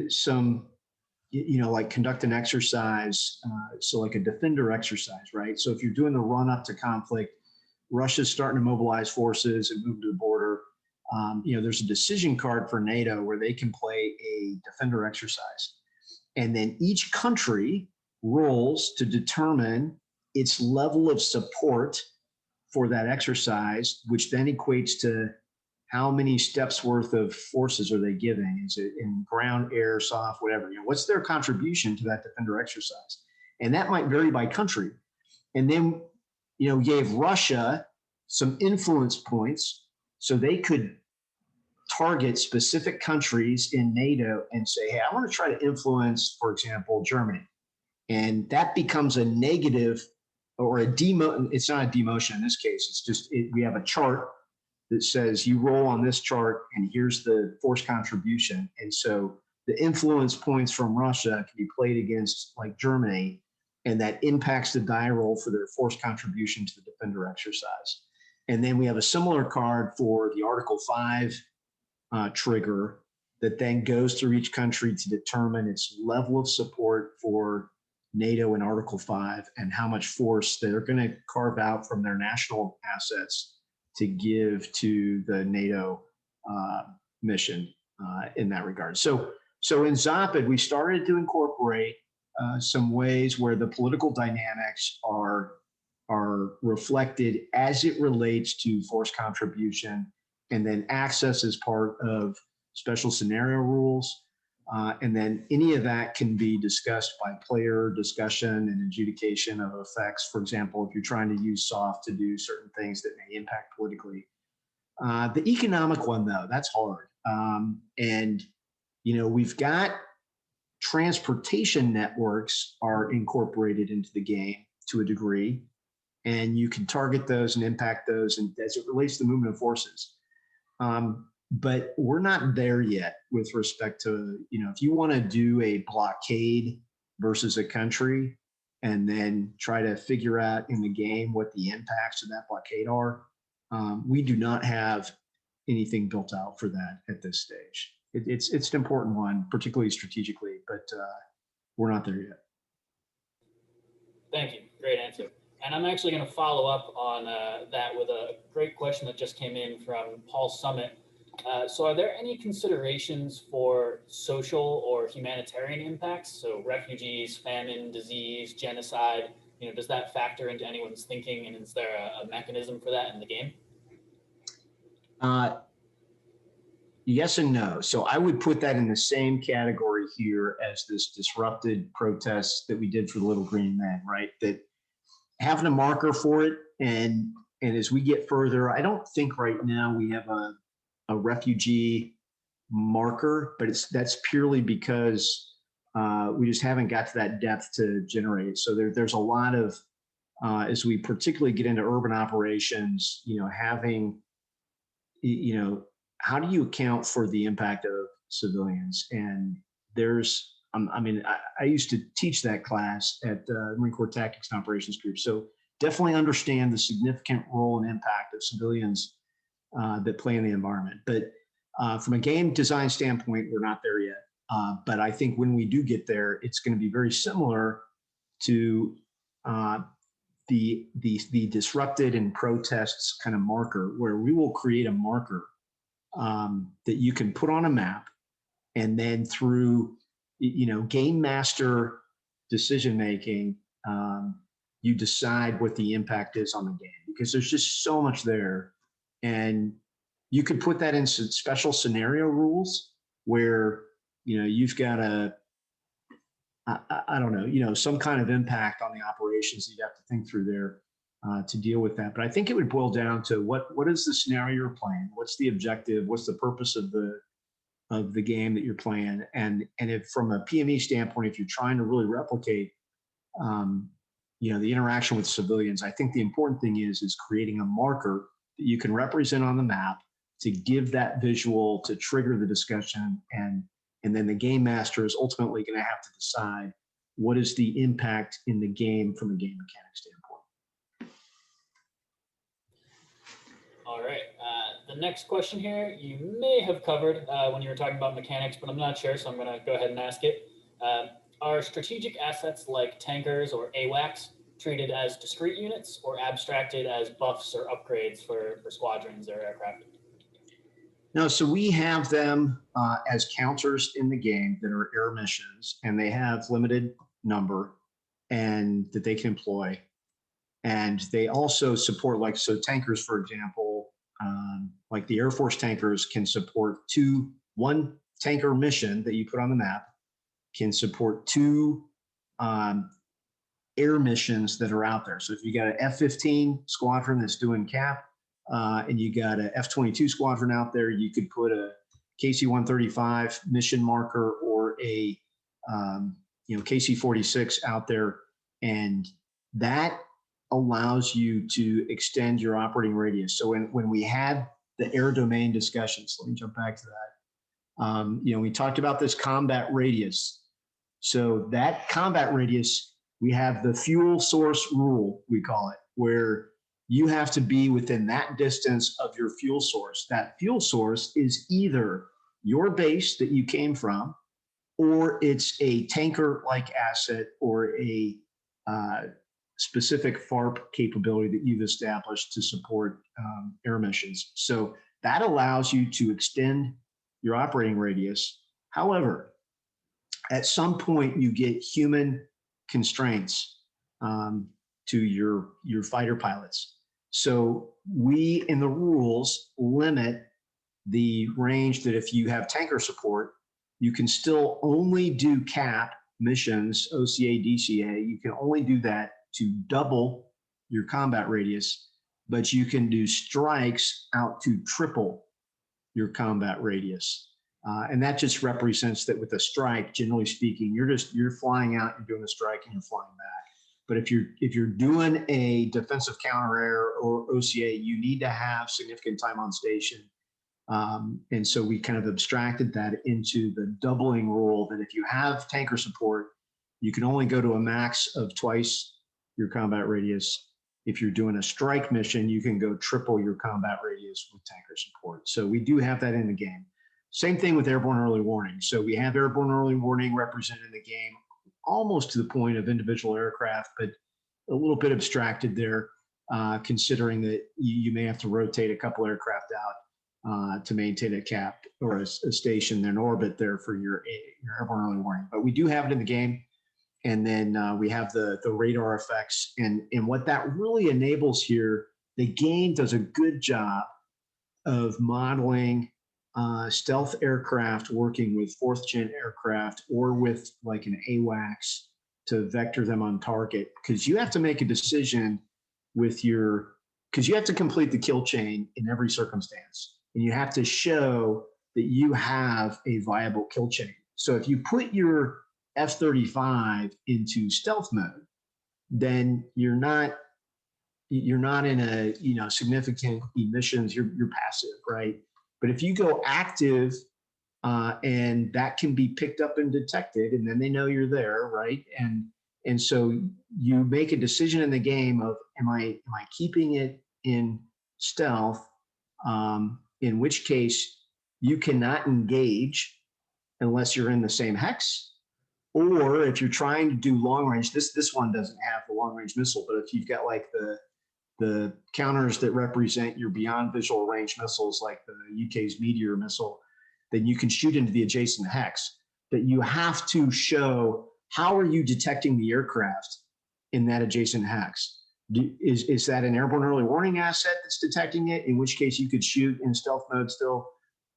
some, like conduct an exercise, so like a defender exercise, right? So if you're doing the run up to conflict, Russia's starting to mobilize forces and move to the border. There's a decision card for NATO where they can play a defender exercise. And then each country rolls to determine its level of support for that exercise, which then equates to how many steps worth of forces are they giving? Is it in ground, air, soft, whatever? What's their contribution to that defender exercise? And that might vary by country. And then, you gave Russia some influence points, so they could target specific countries in NATO and say, hey, I want to try to influence, for example, Germany. And that becomes a negative or a demo. It's not a demotion in this case. It's just, we have a chart that says you roll on this chart and here's the force contribution. And so the influence points from Russia can be played against like Germany, and that impacts the die roll for their force contribution to the defender exercise. And then we have a similar card for the Article 5 trigger that then goes through each country to determine its level of support for NATO in Article 5 and how much force they're going to carve out from their national assets to give to the NATO mission in that regard. So in ZOPID, we started to incorporate some ways where the political dynamics are reflected as it relates to force contribution, and then access as part of special scenario rules. And then any of that can be discussed by player discussion and adjudication of effects. For example, if you're trying to use soft to do certain things that may impact politically. The economic one, though, that's hard. And, you know, we've got transportation networks are incorporated into the game to a degree, and you can target those and impact those, and as it relates to the movement of forces. But we're not there yet with respect to, you know, if you want to do a blockade versus a country and then try to figure out in the game what the impacts of that blockade are, we do not have anything built out for that at this stage. It's an important one, particularly strategically, but we're not there yet. Thank you. Great answer. And I'm actually going to follow up on that with a great question that just came in from Paul Summit. So are there any considerations for social or humanitarian impacts? So refugees, famine, disease, genocide, you know, does that factor into anyone's thinking, and is there a mechanism for that in the game? Yes and no. So I would put that in the same category here as this disrupted protests that we did for the Little Green Men, right? That having a marker for it, and as we get further, I don't think right now we have a refugee marker, but that's purely because we just haven't got to that depth to generate it. So there's a lot of, as we particularly get into urban operations, you know, having, you know, how do you account for the impact of civilians? And there's, I mean, I used to teach that class at the Marine Corps Tactics and Operations Group. So definitely understand the significant role and impact of civilians that play in the environment. But from a game design standpoint, we're not there yet. But I think when we do get there, it's going to be very similar to the disrupted and protests kind of marker, where we will create a marker that you can put on a map, and then through, you know, game master decision making, you decide what the impact is on the game, because there's just so much there. And you could put that in some special scenario rules where, you know, you've got I don't know, you know, some kind of impact on the operations that you have to think through there to deal with that. But I think it would boil down to what is the scenario you're playing? What's the objective? What's the purpose of the game that you're playing? And if from a PME standpoint, if you're trying to really replicate, you know, the interaction with civilians, I think the important thing is creating a marker that you can represent on the map to give that visual to trigger the discussion, and then the game master is ultimately going to have to decide what is the impact in the game from a game mechanic standpoint. All right. The next question here, you may have covered when you were talking about mechanics, but I'm not sure, so I'm going to go ahead and ask it. Are strategic assets like tankers or AWACS treated as discrete units or abstracted as buffs or upgrades for squadrons or aircraft? No, so we have them as counters in the game that are air missions, and they have limited number and that they can employ. And they also support, like, so tankers, for example, like the Air Force tankers can support one tanker mission that you put on the map can support two air missions that are out there. So if you got an F-15 squadron that's doing CAP, and you got a F-22 squadron out there, you could put a KC-135 mission marker or a KC-46 out there, and that allows you to extend your operating radius. So when we had the air domain discussions, let me jump back to that. We talked about this combat radius. So that combat radius, we have the fuel source rule, we call it, where you have to be within that distance of your fuel source. That fuel source is either your base that you came from, or it's a tanker-like asset or a specific FARP capability that you've established to support air missions. So that allows you to extend your operating radius. However, at some point you get human constraints to your fighter pilots. So we, in the rules, limit the range that if you have tanker support, you can still only do CAP missions, OCA, DCA. You can only do that to double your combat radius, but you can do strikes out to triple your combat radius. And that just represents that with a strike, generally speaking, you're flying out, you're doing a strike, and you're flying back. But if you're doing a defensive counter air or OCA, you need to have significant time on station. And so we kind of abstracted that into the doubling rule that if you have tanker support, you can only go to a max of twice your combat radius. If you're doing a strike mission, you can go triple your combat radius with tanker support. So we do have that in the game. Same thing with airborne early warning. So we have airborne early warning represented in the game almost to the point of individual aircraft, but a little bit abstracted there, considering that you may have to rotate a couple aircraft out to maintain a cap or a station in orbit there for your airborne early warning. But we do have it in the game. And then we have the radar effects. And what that really enables here, the game does a good job of modeling stealth aircraft working with fourth gen aircraft or with like an AWACS to vector them on target. Because you have to make a decision because you have to complete the kill chain in every circumstance. And you have to show that you have a viable kill chain. So if you put your F-35 into stealth mode, then you're not in a significant emissions. You're passive, right? But if you go active, and that can be picked up and detected, and then they know you're there, right? And so you make a decision in the game of am I keeping it in stealth? In which case you cannot engage unless you're in the same hex. Or if you're trying to do long range, this one doesn't have the long range missile, but if you've got like the counters that represent your beyond visual range missiles, like the UK's Meteor missile, then you can shoot into the adjacent hex. But you have to show how are you detecting the aircraft in that adjacent hex. Is that an airborne early warning asset that's detecting it, in which case you could shoot in stealth mode still?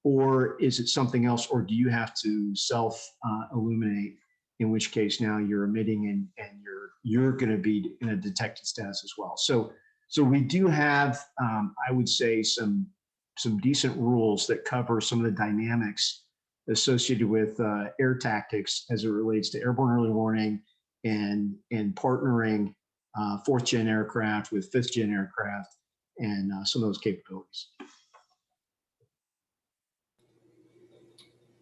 Or is it something else, or do you have to self illuminate, in which case now you're emitting and you're going to be in a detected status as well. So we do have, I would say, some decent rules that cover some of the dynamics associated with air tactics as it relates to airborne early warning and partnering fourth gen aircraft with fifth gen aircraft and some of those capabilities.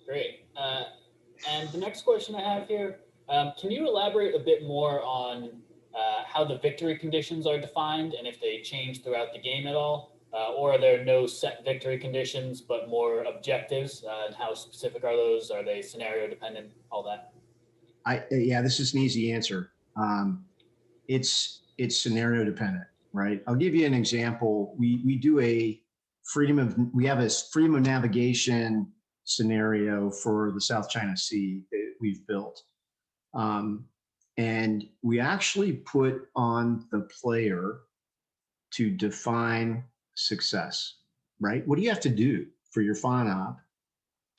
Great. And the next question I have here, can you elaborate a bit more on how the victory conditions are defined and if they change throughout the game at all? Or are there no set victory conditions, but more objectives? And how specific are those? Are they scenario dependent? All that? Yeah, this is an easy answer. It's scenario dependent, right? I'll give you an example. We have a freedom of navigation scenario for the South China Sea that we've built. And we actually put on the player to define success, right? What do you have to do for your FONOP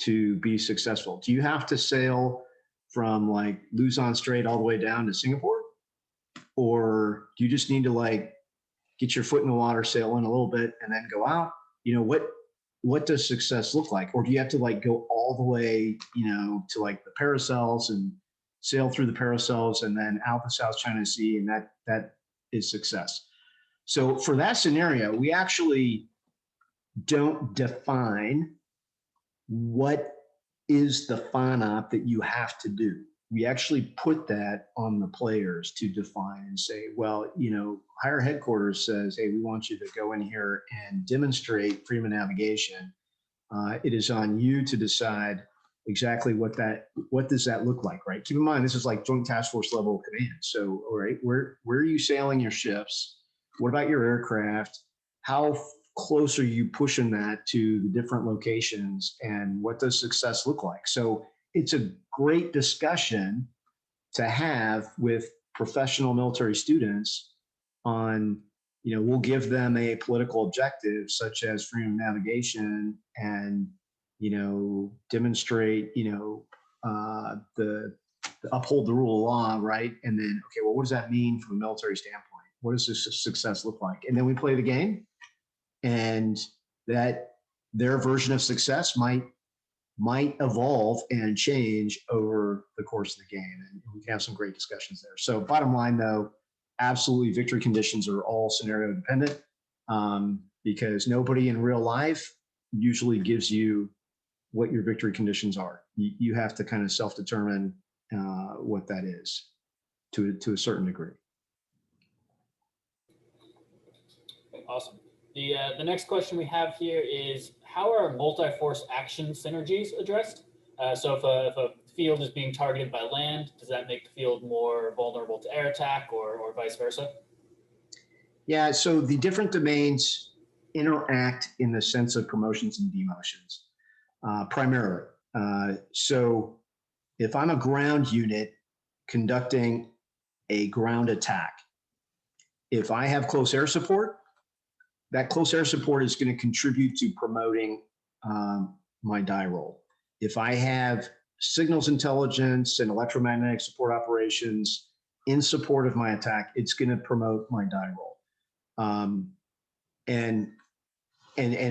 to be successful? Do you have to sail from like Luzon Strait all the way down to Singapore? Or do you just need to like get your foot in the water, sail in a little bit, and then go out. What does success look like? Or do you have to like go all the way, to like the Paracels and sail through the Paracels and then out the South China Sea, and that is success. So for that scenario, we actually don't define what is the FONOP that you have to do. We actually put that on the players to define and say, well, higher headquarters says, hey, we want you to go in here and demonstrate freedom of navigation. It is on you to decide exactly what does that look like, right? Keep in mind, this is like joint task force level command. So, all right, where are you sailing your ships? What about your aircraft? How close are you pushing that to the different locations, and what does success look like? So it's a great discussion to have with professional military students on, we'll give them a political objective such as freedom of navigation and, demonstrate, the uphold the rule of law, right? And then, okay, well, what does that mean from a military standpoint? What does this success look like? And then we play the game, and that their version of success might evolve and change over the course of the game. And we can have some great discussions there. So bottom line though, absolutely victory conditions are all scenario dependent, because nobody in real life usually gives you what your victory conditions are. You have to kind of self-determine what that is to a certain degree. Awesome. The next question we have here is, how are multi-force action synergies addressed? So if a field is being targeted by land, does that make the field more vulnerable to air attack or vice versa? Yeah, so the different domains interact in the sense of promotions and demotions, primarily. So if I'm a ground unit conducting a ground attack, if I have close air support, that close air support is going to contribute to promoting my die roll. If I have signals intelligence and electromagnetic support operations in support of my attack, it's going to promote my die roll. And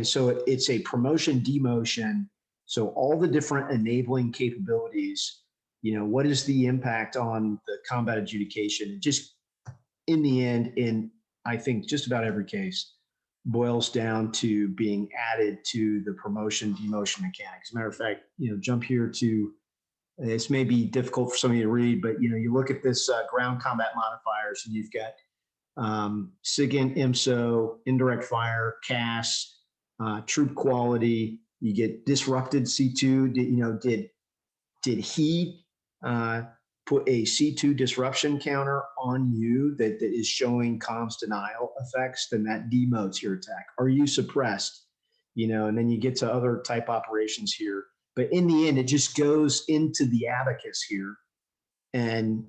so it's a promotion demotion. So all the different enabling capabilities, what is the impact on the combat adjudication? Just in the end, in I think just about every case, boils down to being added to the promotion demotion mechanics. As a matter of fact, jump here to, this may be difficult for some of you to read, but you look at this ground combat modifiers, and you've got SIGINT, IMSO, indirect fire, CAS, troop quality. You get disrupted C2. Did he put a C2 disruption counter on you that is showing comms denial effects? Then that demotes your attack. Are you suppressed? And then you get to other type operations here. But in the end, it just goes into the abacus here, and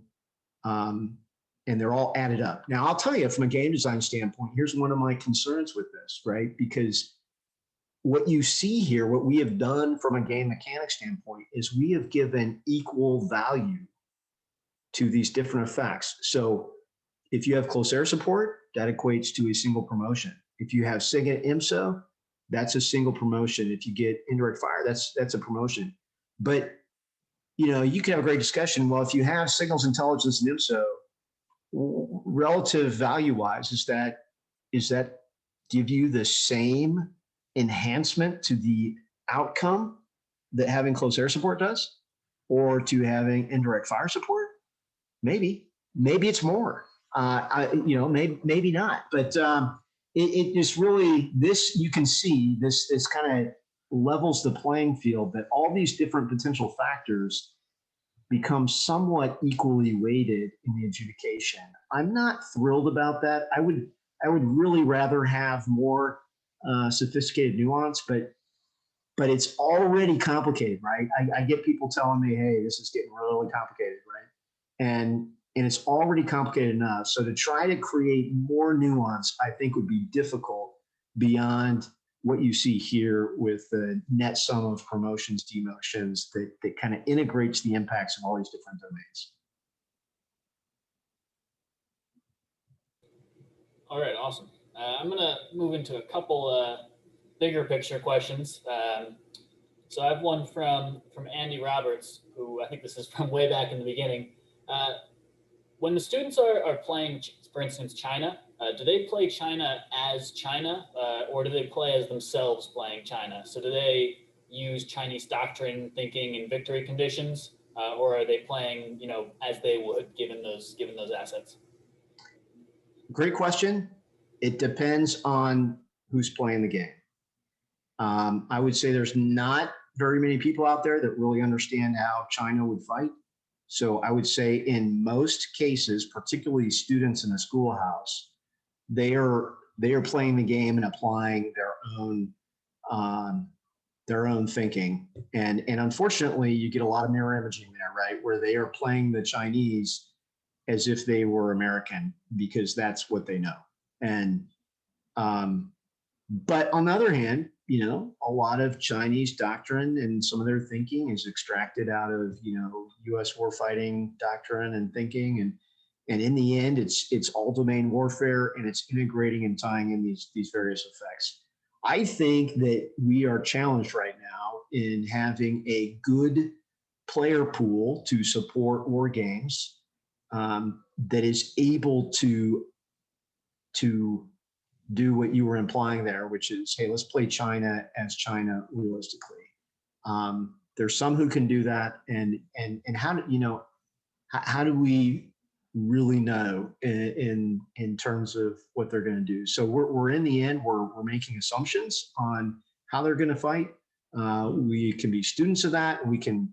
they're all added up. Now, I'll tell you, from a game design standpoint, here's one of my concerns with this, right? Because what you see here, what we have done from a game mechanics standpoint, is we have given equal value to these different effects. So if you have close air support, that equates to a single promotion. If you have SIGINT IMSO, that's a single promotion. If you get indirect fire, that's a promotion. But you can have a great discussion. Well, if you have signals intelligence and IMSO, relative value wise, is that give you the same enhancement to the outcome that having close air support does, or to having indirect fire support? Maybe it's more. Maybe not. But it is really this. You can see this kind of levels the playing field, that all these different potential factors become somewhat equally weighted in the adjudication. I'm not thrilled about that. I would really rather have more sophisticated nuance, but it's already complicated, right? I get people telling me, hey, this is getting really complicated, right? And it's already complicated enough. So to try to create more nuance, I think would be difficult beyond what you see here with the net sum of promotions, demotions that kind of integrates the impacts of all these different domains. All right, awesome. I'm going to move into a couple bigger picture questions. So I have one from Andy Roberts, who I think this is from way back in the beginning. When the students are playing, for instance, China, do they play China as China, or do they play as themselves playing China? So do they use Chinese doctrine, thinking, and victory conditions, or are they playing, as they would given those assets? Great question. It depends on who's playing the game. I would say there's not very many people out there that really understand how China would fight. So I would say in most cases, particularly students in a schoolhouse, they are playing the game and applying their own thinking. And unfortunately, you get a lot of mirror imaging there, right? Where they are playing the Chinese as if they were American because that's what they know. And but on the other hand, a lot of Chinese doctrine and some of their thinking is extracted out of, U.S. warfighting doctrine and thinking. And in the end, it's all domain warfare, and it's integrating and tying in these various effects. I think that we are challenged right now in having a good player pool to support war games that is able to do what you were implying there, which is, hey, let's play China as China realistically. There's some who can do that, and how do we really know in terms of what they're going to do? So we're in the end we're making assumptions on how they're going to fight. We can be students of that. We can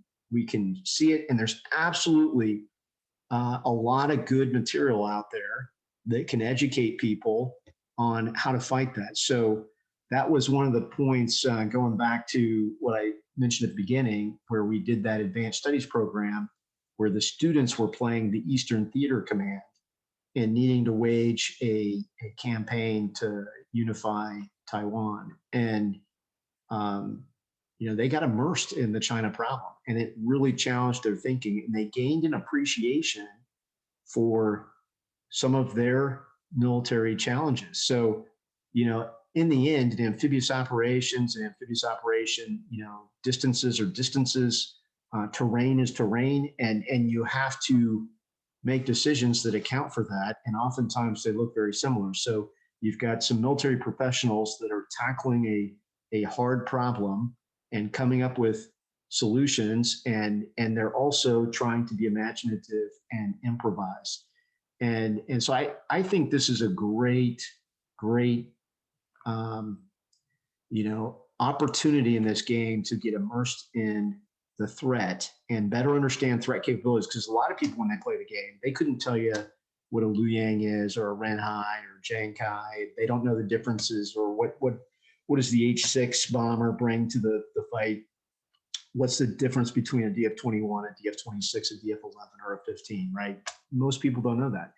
see it, and there's absolutely a lot of good material out there that can educate people on how to fight that. So that was one of the points going back to what I mentioned at the beginning, where we did that advanced studies program, where the students were playing the Eastern Theater Command and needing to wage a campaign to unify Taiwan. And, they got immersed in the China problem, and it really challenged their thinking, and they gained an appreciation for some of their military challenges. So, in the end, in amphibious operations and amphibious operation, distances are distances, terrain is terrain, and you have to make decisions that account for that. And oftentimes they look very similar. So you've got some military professionals that are tackling a hard problem and coming up with solutions, and they're also trying to be imaginative and improvise. And so I think this is a great opportunity in this game to get immersed in the threat and better understand threat capabilities. Because a lot of people, when they play the game, they couldn't tell you what a Luoyang is, or a Renhai, or Jiangkai. They don't know the differences, or what does the H-6 bomber bring to the fight. What's the difference between a DF-21, a DF-26, a DF-11, or a 15, right? Most people don't know that.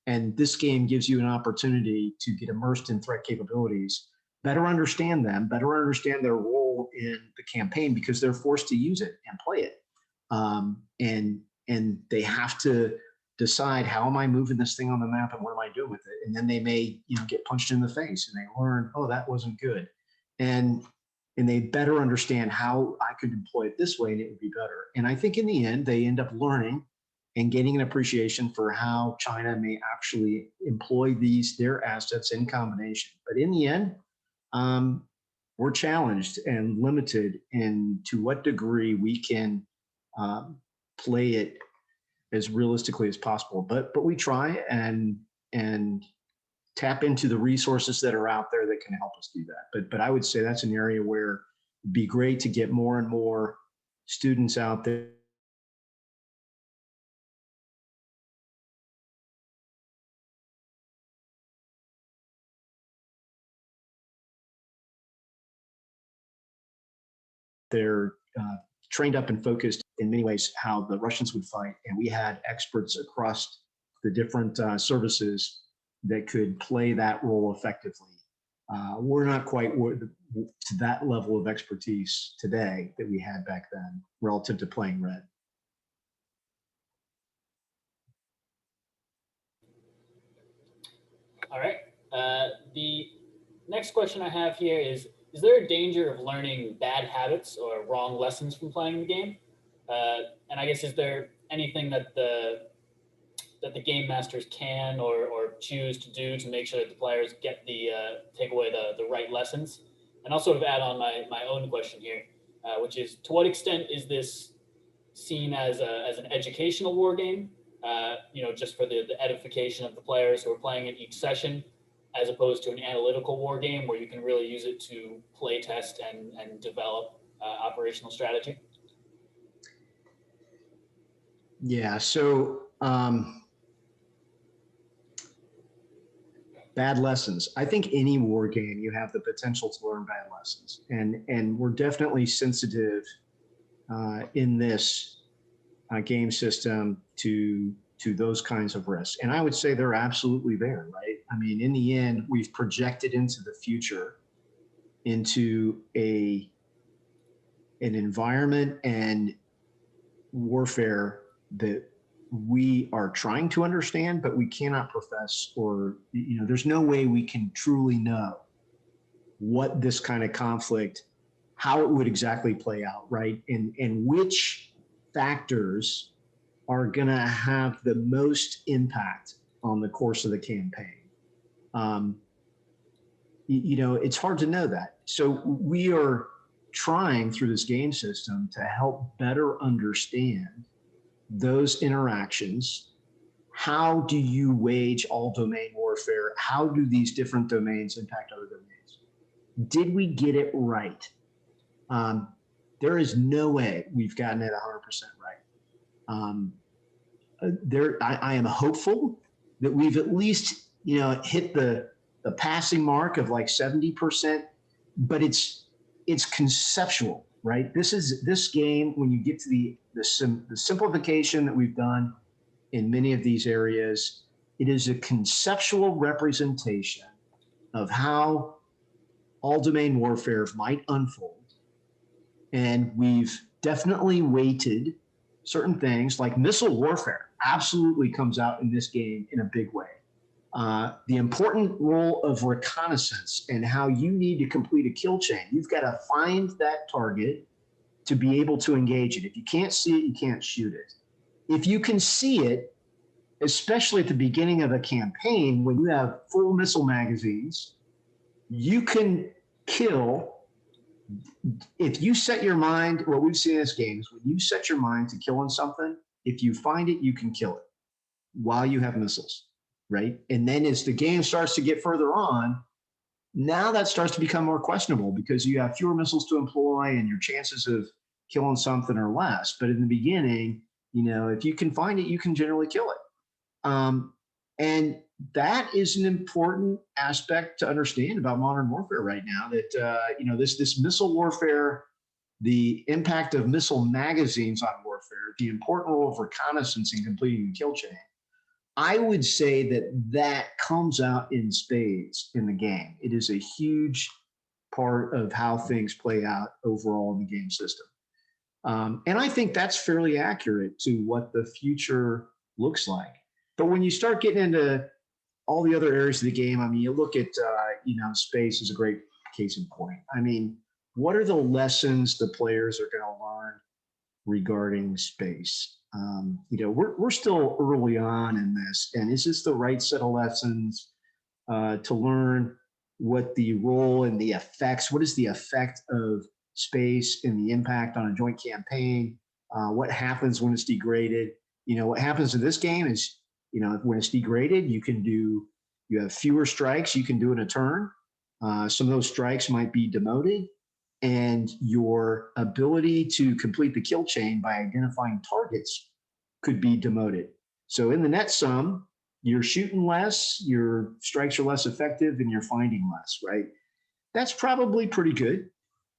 And this game gives you an opportunity to get immersed in threat capabilities, better understand them, better understand their role in the campaign, because they're forced to use it and play it. And they have to decide, how am I moving this thing on the map, and what am I doing with it? And then they may, get punched in the face, and they learn, oh, that wasn't good. And they better understand how I could employ it this way and it would be better. And I think in the end, they end up learning and gaining an appreciation for how China may actually employ their assets in combination. But in the end, we're challenged and limited in to what degree we can play it as realistically as possible. But we try and tap into the resources that are out there that can help us do that. But I would say that's an area where it'd be great to get more and more students out there they're trained up and focused in many ways how the Russians would fight. And we had experts across the different services that could play that role effectively. We're not quite to that level of expertise today that we had back then relative to playing red. All right. The next question I have here is there a danger of learning bad habits or wrong lessons from playing the game? And I guess, is there anything that the game masters can or choose to do to make sure that the players get take away the right lessons? And I'll sort of add on my own question here, which is, to what extent is this seen as an educational war game, just for the edification of the players who are playing it each session, as opposed to an analytical war game where you can really use it to play test and develop operational strategy? Yeah, so bad lessons. I think any war game, you have the potential to learn bad lessons. And we're definitely sensitive in this game system to those kinds of risks. And I would say they're absolutely there, right? I mean, in the end, we've projected into the future, into an environment and warfare that we are trying to understand, but we cannot profess, or, there's no way we can truly know what this kind of conflict, how it would exactly play out, right? And which factors are going to have the most impact on the course of the campaign. It's hard to know that. So we are trying through this game system to help better understand those interactions. How do you wage all domain warfare? How do these different domains impact other domains? Did we get it right? There is no way we've gotten it 100% right. I am hopeful that we've at least, hit the passing mark of like 70%, but it's conceptual, right? This game, when you get to the simplification that we've done in many of these areas, it is a conceptual representation of how all domain warfare might unfold. And we've definitely weighted certain things, like missile warfare absolutely comes out in this game in a big way. The important role of reconnaissance and how you need to complete a kill chain. You've got to find that target to be able to engage it. If you can't see it, you can't shoot it. If you can see it, especially at the beginning of a campaign, when you have full missile magazines, you can kill. If you set your mind, what we've seen in this game is when you set your mind to killing something, if you find it, you can kill it while you have missiles, right? And then as the game starts to get further on, now that starts to become more questionable because you have fewer missiles to employ and your chances of killing something are less. But in the beginning, if you can find it, you can generally kill it. And that is an important aspect to understand about modern warfare right now, that, this missile warfare, the impact of missile magazines on warfare, the important role of reconnaissance in completing the kill chain. I would say that comes out in spades in the game. It is a huge part of how things play out overall in the game system. And I think that's fairly accurate to what the future looks like. But when you start getting into all the other areas of the game, I mean, you look at, space is a great case in point. I mean, what are the lessons the players are going to learn regarding space? We're still early on in this, and is this the right set of lessons to learn what the role and the effects, what is the effect of space and the impact on a joint campaign? What happens when it's degraded? What happens in this game is, when it's degraded, you have fewer strikes you can do in a turn. Some of those strikes might be demoted, and your ability to complete the kill chain by identifying targets could be demoted. So in the net sum, you're shooting less, your strikes are less effective, and you're finding less, right? That's probably pretty good.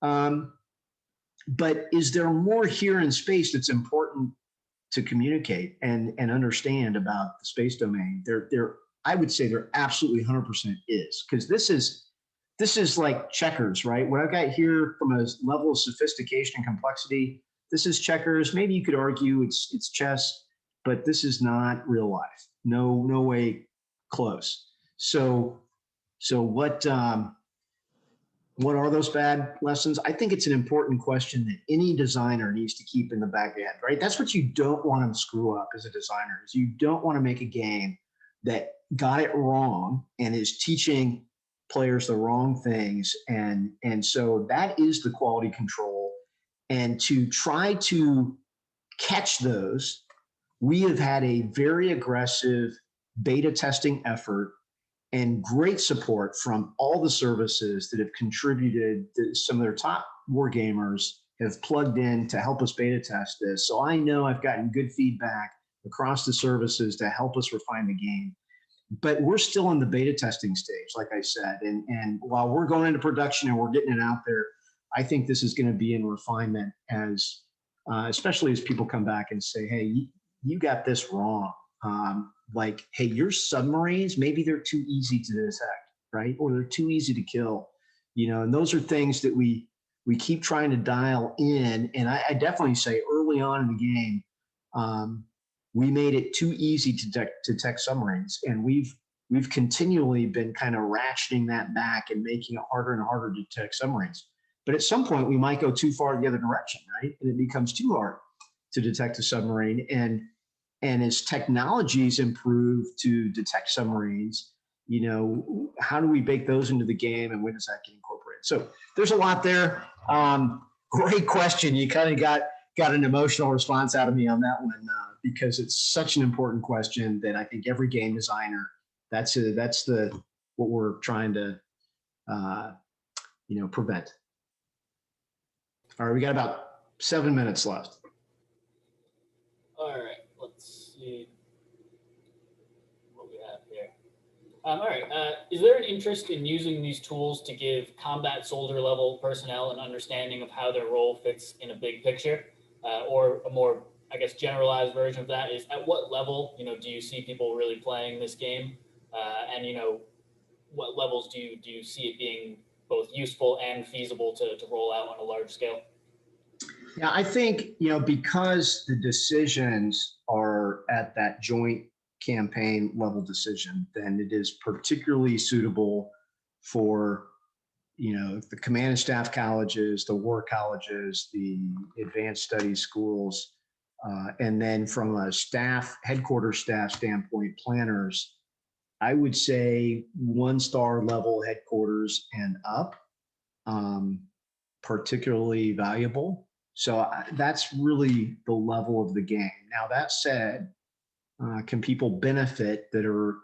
But is there more here in space that's important to communicate and understand about the space domain? I would say there absolutely 100% is, because this is like checkers, right? What I've got here from a level of sophistication and complexity, this is checkers. Maybe you could argue it's chess, but this is not real life. No way close. So So what are those bad lessons? I think it's an important question that any designer needs to keep in the back end, right? That's what you don't want to screw up as a designer. Is you don't want to make a game that got it wrong and is teaching players the wrong things. And so that is the quality control. And to try to catch those, we have had a very aggressive beta testing effort and great support from all the services that have contributed. Some of their top war gamers have plugged in to help us beta test this. So I know I've gotten good feedback across the services to help us refine the game. But we're still in the beta testing stage, like I said. And while we're going into production and we're getting it out there, I think this is going to be in refinement as, especially as people come back and say, hey, you got this wrong. Like, hey, your submarines, maybe they're too easy to detect, right? Or they're too easy to kill, and those are things that we keep trying to dial in. And I definitely say early on in the game, we made it too easy to detect submarines. And we've continually been kind of ratcheting that back and making it harder and harder to detect submarines. But at some point we might go too far the other direction, right? And it becomes too hard to detect a submarine. And as technologies improve to detect submarines, how do we bake those into the game and when does that get incorporated? So there's a lot there. Great question. You kind of got an emotional response out of me on that one because it's such an important question that I think every game designer, that's what we're trying to, prevent. All right, we got about 7 minutes left. All right, let's see what we have here. All right, is there an interest in using these tools to give combat soldier level personnel an understanding of how their role fits in a big picture? Or a more, I guess, generalized version of that is, at what level, do you see people really playing this game? And, what levels do you see it being both useful and feasible to roll out on a large scale? Yeah, I think, because the decisions are at that joint campaign level decision, then it is particularly suitable for, the command and staff colleges, the war colleges, the advanced studies schools, and then from a headquarters staff standpoint, planners, I would say 1-star level headquarters and up, particularly valuable. So that's really the level of the game. Now, that said, can people benefit that are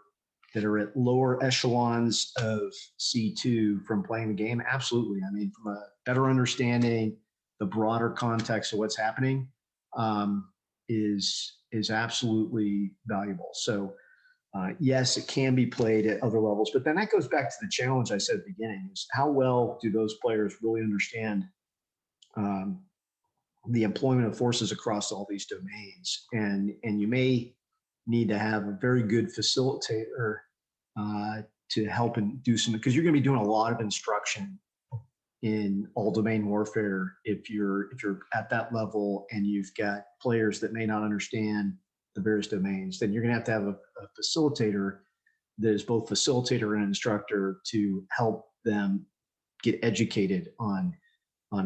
at lower echelons of C2 from playing the game? Absolutely. I mean, from a better understanding the broader context of what's happening is absolutely valuable. So yes, it can be played at other levels, but then that goes back to the challenge I said at the beginning: is how well do those players really understand the employment of forces across all these domains? And you may need to have a very good facilitator to help and do some, because you're going to be doing a lot of instruction in all domain warfare if you're at that level and you've got players that may not understand the various domains. Then you're going to have a facilitator that is both facilitator and instructor to help them get educated on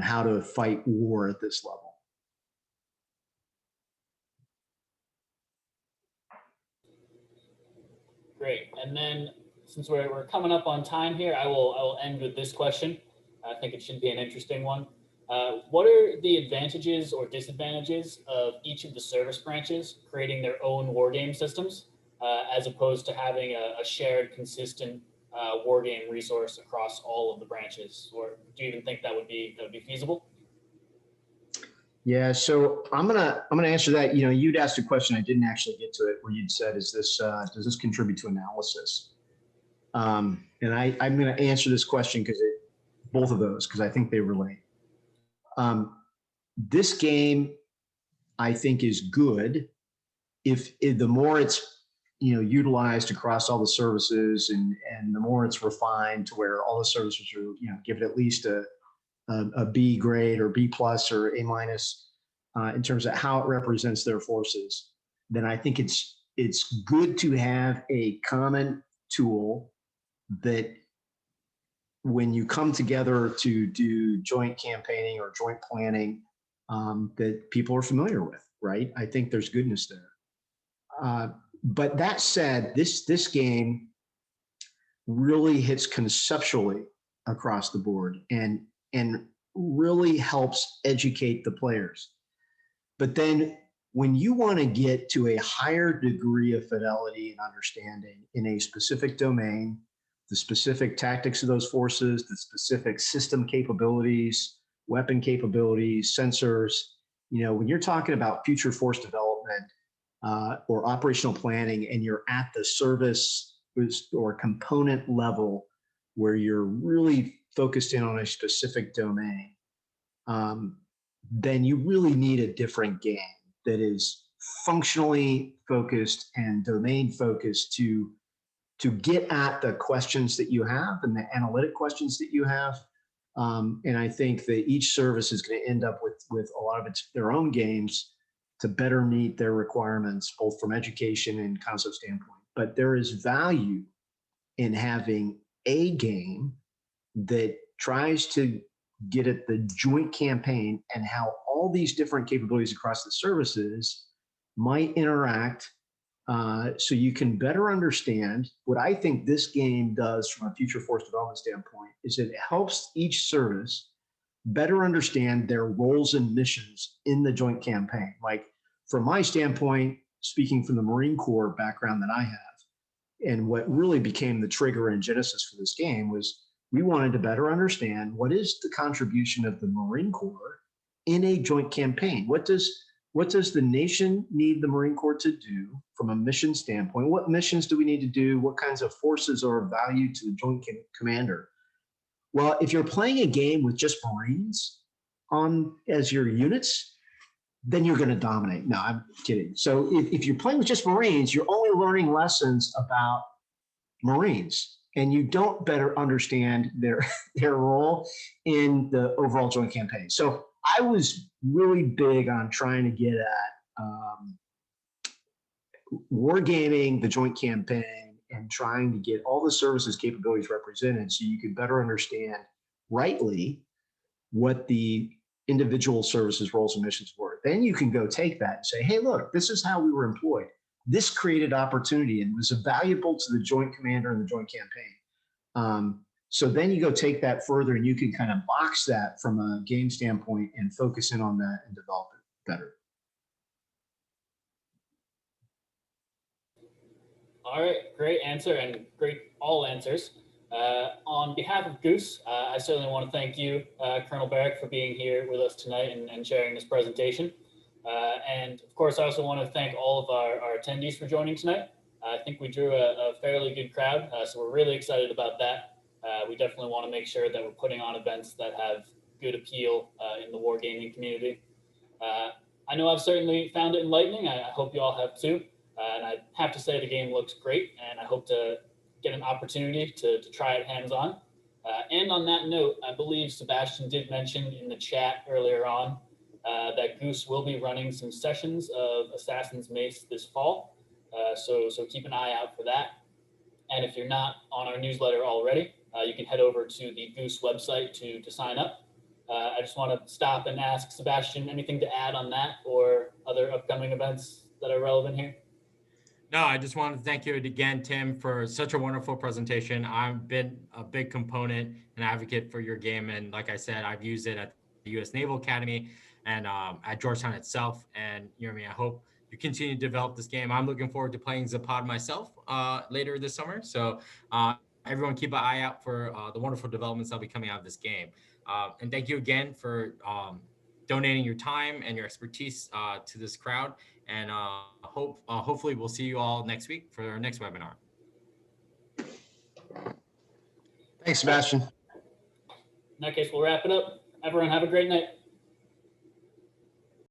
how to fight war at this level. Great. And then, since we're coming up on time here, I will end with this question. I think it should be an interesting one. What are the advantages or disadvantages of each of the service branches creating their own war game systems, as opposed to having a shared, consistent war game resource across all of the branches? Or do you even think that would be feasible? Yeah, so I'm gonna answer that. You'd asked a question, I didn't actually get to it, where you'd said, "Is this does this contribute to analysis?" And I'm going to answer this question both of those, because I think they relate. This game, I think, is good if the more it's utilized across all the services, and the more it's refined to where all the services are give it at least a B grade or B plus or A minus in terms of how it represents their forces, then I think it's good to have a common tool that when you come together to do joint campaigning or joint planning, that people are familiar with, right? I think there's goodness there. But that said, this game really hits conceptually across the board and really helps educate the players. But then when you want to get to a higher degree of fidelity and understanding in a specific domain, the specific tactics of those forces, the specific system capabilities, weapon capabilities, sensors, when you're talking about future force development or operational planning, and you're at the service or component level where you're really focused in on a specific domain, then you really need a different game that is functionally focused and domain focused to get at the questions that you have and the analytic questions that you have. And I think that each service is going to end up with a lot of their own games to better meet their requirements, both from education and concept standpoint. But there is value in having a game that tries to get at the joint campaign and how all these different capabilities across the services might interact, so you can better understand. What I think this game does from a future force development standpoint is it helps each service better understand their roles and missions in the joint campaign. Like, from my standpoint, speaking from the Marine Corps background that I have, and what really became the trigger and genesis for this game was we wanted to better understand what is the contribution of the Marine Corps in a joint campaign. What does the nation need the Marine Corps to do from a mission standpoint? What missions do we need to do? What kinds of forces are of value to the joint commander? Well, if you're playing a game with just Marines as your units, then you're going to dominate. No, I'm kidding. So if you're playing with just Marines, you're only learning lessons about Marines, and you don't better understand their role in the overall joint campaign. So I was really big on trying to get at wargaming the joint campaign and trying to get all the services capabilities represented so you could better understand rightly what the individual services roles and missions were. Then you can go take that and say, hey, look, this is how we were employed. This created opportunity and was valuable to the joint commander and the joint campaign. So then you go take that further and you can kind of box that from a game standpoint and focus in on that and develop it better. All right, great answer and great all answers. On behalf of Goose, I certainly want to thank you, Colonel Barrick, for being here with us tonight and sharing this presentation. And of course, I also want to thank all of our attendees for joining tonight. I think we drew a fairly good crowd, so we're really excited about that. We definitely want to make sure that we're putting on events that have good appeal in the wargaming community. I know I've certainly found it enlightening. I hope you all have too. And I have to say the game looks great, and I hope to get an opportunity to try it hands-on. And on that note, I believe Sebastian did mention in the chat earlier on that Goose will be running some sessions of Assassin's Mace this fall. So keep an eye out for that. And if you're not on our newsletter already, you can head over to the Goose website to sign up. I just want to stop and ask Sebastian, anything to add on that or other upcoming events that are relevant here? No, I just wanted to thank you again, Tim, for such a wonderful presentation. I've been a big component and advocate for your game. And like I said, I've used it at the U.S. Naval Academy and at Georgetown itself. And I hope you continue to develop this game. I'm looking forward to playing Zapad myself later this summer. So everyone keep an eye out for the wonderful developments that'll be coming out of this game. And thank you again for donating your time and your expertise to this crowd. And hopefully we'll see you all next week for our next webinar. Thanks, Sebastian. In that case, we'll wrap it up. Everyone have a great night.